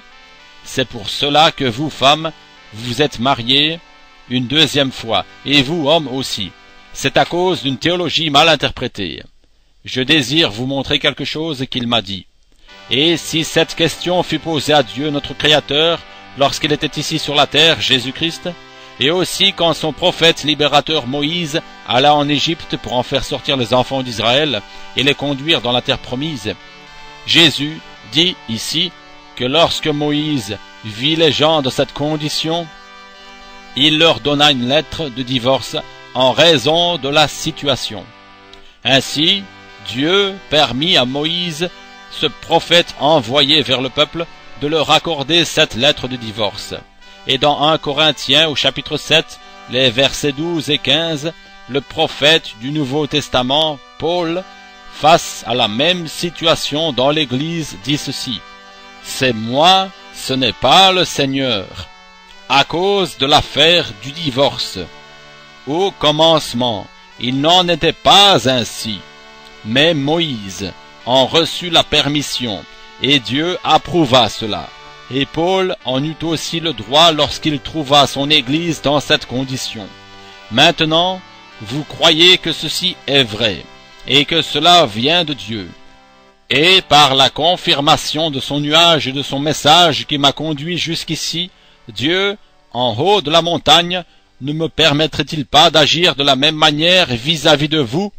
C'est pour cela que vous, femmes, vous êtes mariés une deuxième fois, et vous, hommes aussi. C'est à cause d'une théologie mal interprétée. Je désire vous montrer quelque chose qu'il m'a dit. Et si cette question fut posée à Dieu, notre Créateur, lorsqu'il était ici sur la terre, Jésus-Christ, et aussi quand son prophète libérateur Moïse alla en Égypte pour en faire sortir les enfants d'Israël et les conduire dans la terre promise, Jésus dit ici que lorsque Moïse vit les gens dans cette condition, il leur donna une lettre de divorce en raison de la situation. Ainsi, Dieu permit à Moïse, ce prophète envoyé vers le peuple, de leur accorder cette lettre de divorce. Et dans 1 Corinthiens au chapitre 7, les versets 12 et 15, le prophète du Nouveau Testament, Paul, face à la même situation dans l'Église, dit ceci: « C'est moi, ce n'est pas le Seigneur, à cause de l'affaire du divorce. Au commencement, il n'en était pas ainsi, mais Moïse en reçut la permission, et Dieu approuva cela. Et Paul en eut aussi le droit lorsqu'il trouva son Église dans cette condition. Maintenant, vous croyez que ceci est vrai, et que cela vient de Dieu. Et par la confirmation de son nuage et de son message qui m'a conduit jusqu'ici, Dieu, en haut de la montagne, ne me permettrait-il pas d'agir de la même manière vis-à-vis de vous,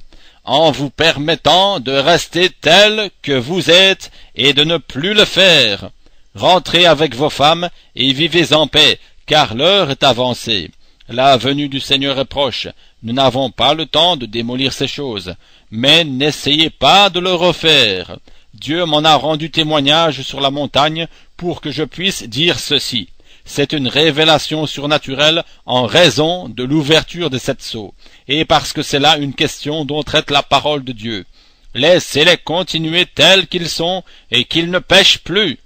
en vous permettant de rester tel que vous êtes et de ne plus le faire? Rentrez avec vos femmes et vivez en paix, car l'heure est avancée. La venue du Seigneur est proche. Nous n'avons pas le temps de démolir ces choses, mais n'essayez pas de le refaire. Dieu m'en a rendu témoignage sur la montagne pour que je puisse dire ceci. C'est une révélation surnaturelle en raison de l'ouverture de cette sceau, et parce que c'est là une question dont traite la parole de Dieu. Laissez-les continuer tels qu'ils sont, et qu'ils ne pêchent plus.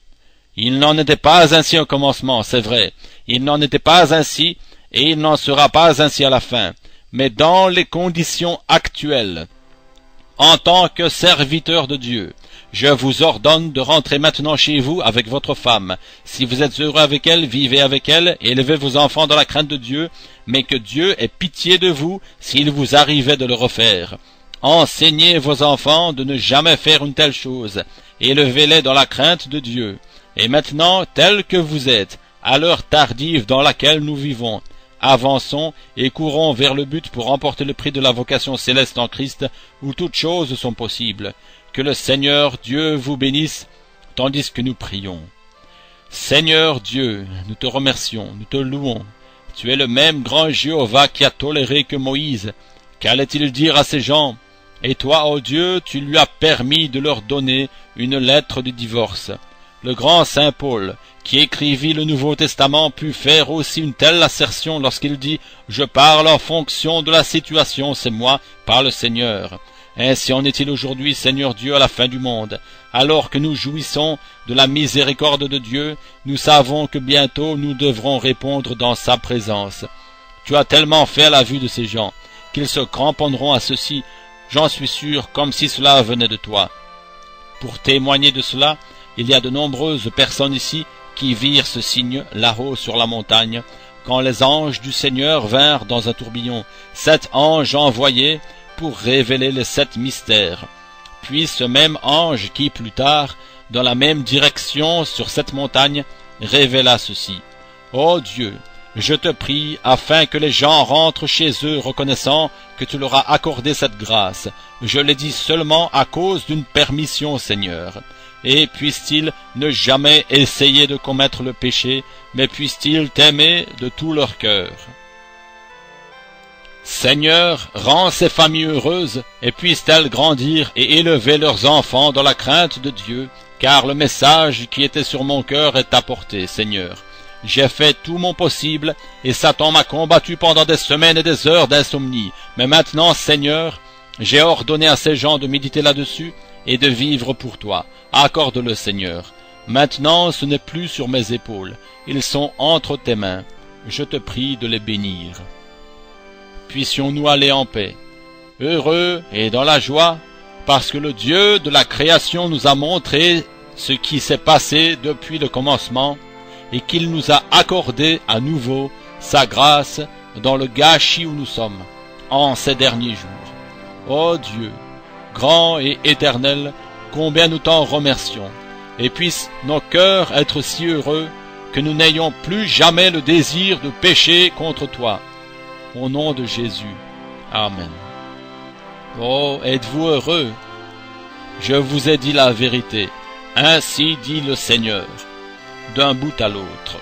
Il n'en était pas ainsi au commencement, c'est vrai. Il n'en était pas ainsi, et il n'en sera pas ainsi à la fin. Mais dans les conditions actuelles, en tant que serviteur de Dieu, je vous ordonne de rentrer maintenant chez vous avec votre femme. Si vous êtes heureux avec elle, vivez avec elle, et élevez vos enfants dans la crainte de Dieu, mais que Dieu ait pitié de vous s'il vous arrivait de le refaire. Enseignez vos enfants de ne jamais faire une telle chose, élevez-les dans la crainte de Dieu. Et maintenant, tel que vous êtes, à l'heure tardive dans laquelle nous vivons, avançons et courons vers le but pour remporter le prix de la vocation céleste en Christ, où toutes choses sont possibles. Que le Seigneur Dieu vous bénisse, tandis que nous prions. Seigneur Dieu, nous te remercions, nous te louons. Tu es le même grand Jéhovah qui a toléré que Moïse. Qu'allait-il dire à ces gens? Et toi, ô Dieu, tu lui as permis de leur donner une lettre de divorce. Le grand saint Paul, qui écrivit le Nouveau Testament, put faire aussi une telle assertion lorsqu'il dit « Je parle en fonction de la situation, c'est moi, par le Seigneur ». Ainsi en est-il aujourd'hui, Seigneur Dieu, à la fin du monde. Alors que nous jouissons de la miséricorde de Dieu, nous savons que bientôt nous devrons répondre dans sa présence. Tu as tellement fait à la vue de ces gens, qu'ils se cramponneront à ceci, j'en suis sûr, comme si cela venait de toi. Pour témoigner de cela, il y a de nombreuses personnes ici qui virent ce signe là-haut sur la montagne, quand les anges du Seigneur vinrent dans un tourbillon, 7 anges envoyés pour révéler les 7 mystères. Puis ce même ange qui, plus tard, dans la même direction sur cette montagne, révéla ceci. Ô Dieu, je te prie, afin que les gens rentrent chez eux reconnaissant que tu leur as accordé cette grâce. Je l'ai dit seulement à cause d'une permission, Seigneur. Et puissent-ils ne jamais essayer de commettre le péché, mais puissent-ils t'aimer de tout leur cœur. Seigneur, rends ces familles heureuses, et puissent-elles grandir et élever leurs enfants dans la crainte de Dieu, car le message qui était sur mon cœur est apporté, Seigneur. J'ai fait tout mon possible, et Satan m'a combattu pendant des semaines et des heures d'insomnie. Mais maintenant, Seigneur, j'ai ordonné à ces gens de méditer là-dessus, et de vivre pour toi. Accorde-le, Seigneur. Maintenant, ce n'est plus sur mes épaules. Ils sont entre tes mains. Je te prie de les bénir. Puissions-nous aller en paix, heureux et dans la joie, parce que le Dieu de la création nous a montré ce qui s'est passé depuis le commencement, et qu'il nous a accordé à nouveau sa grâce dans le gâchis où nous sommes, en ces derniers jours. Ô Dieu, grand et éternel, combien nous t'en remercions, et puissent nos cœurs être si heureux que nous n'ayons plus jamais le désir de pécher contre toi. Au nom de Jésus. Amen. Oh, êtes-vous heureux? Je vous ai dit la vérité. Ainsi dit le Seigneur, d'un bout à l'autre.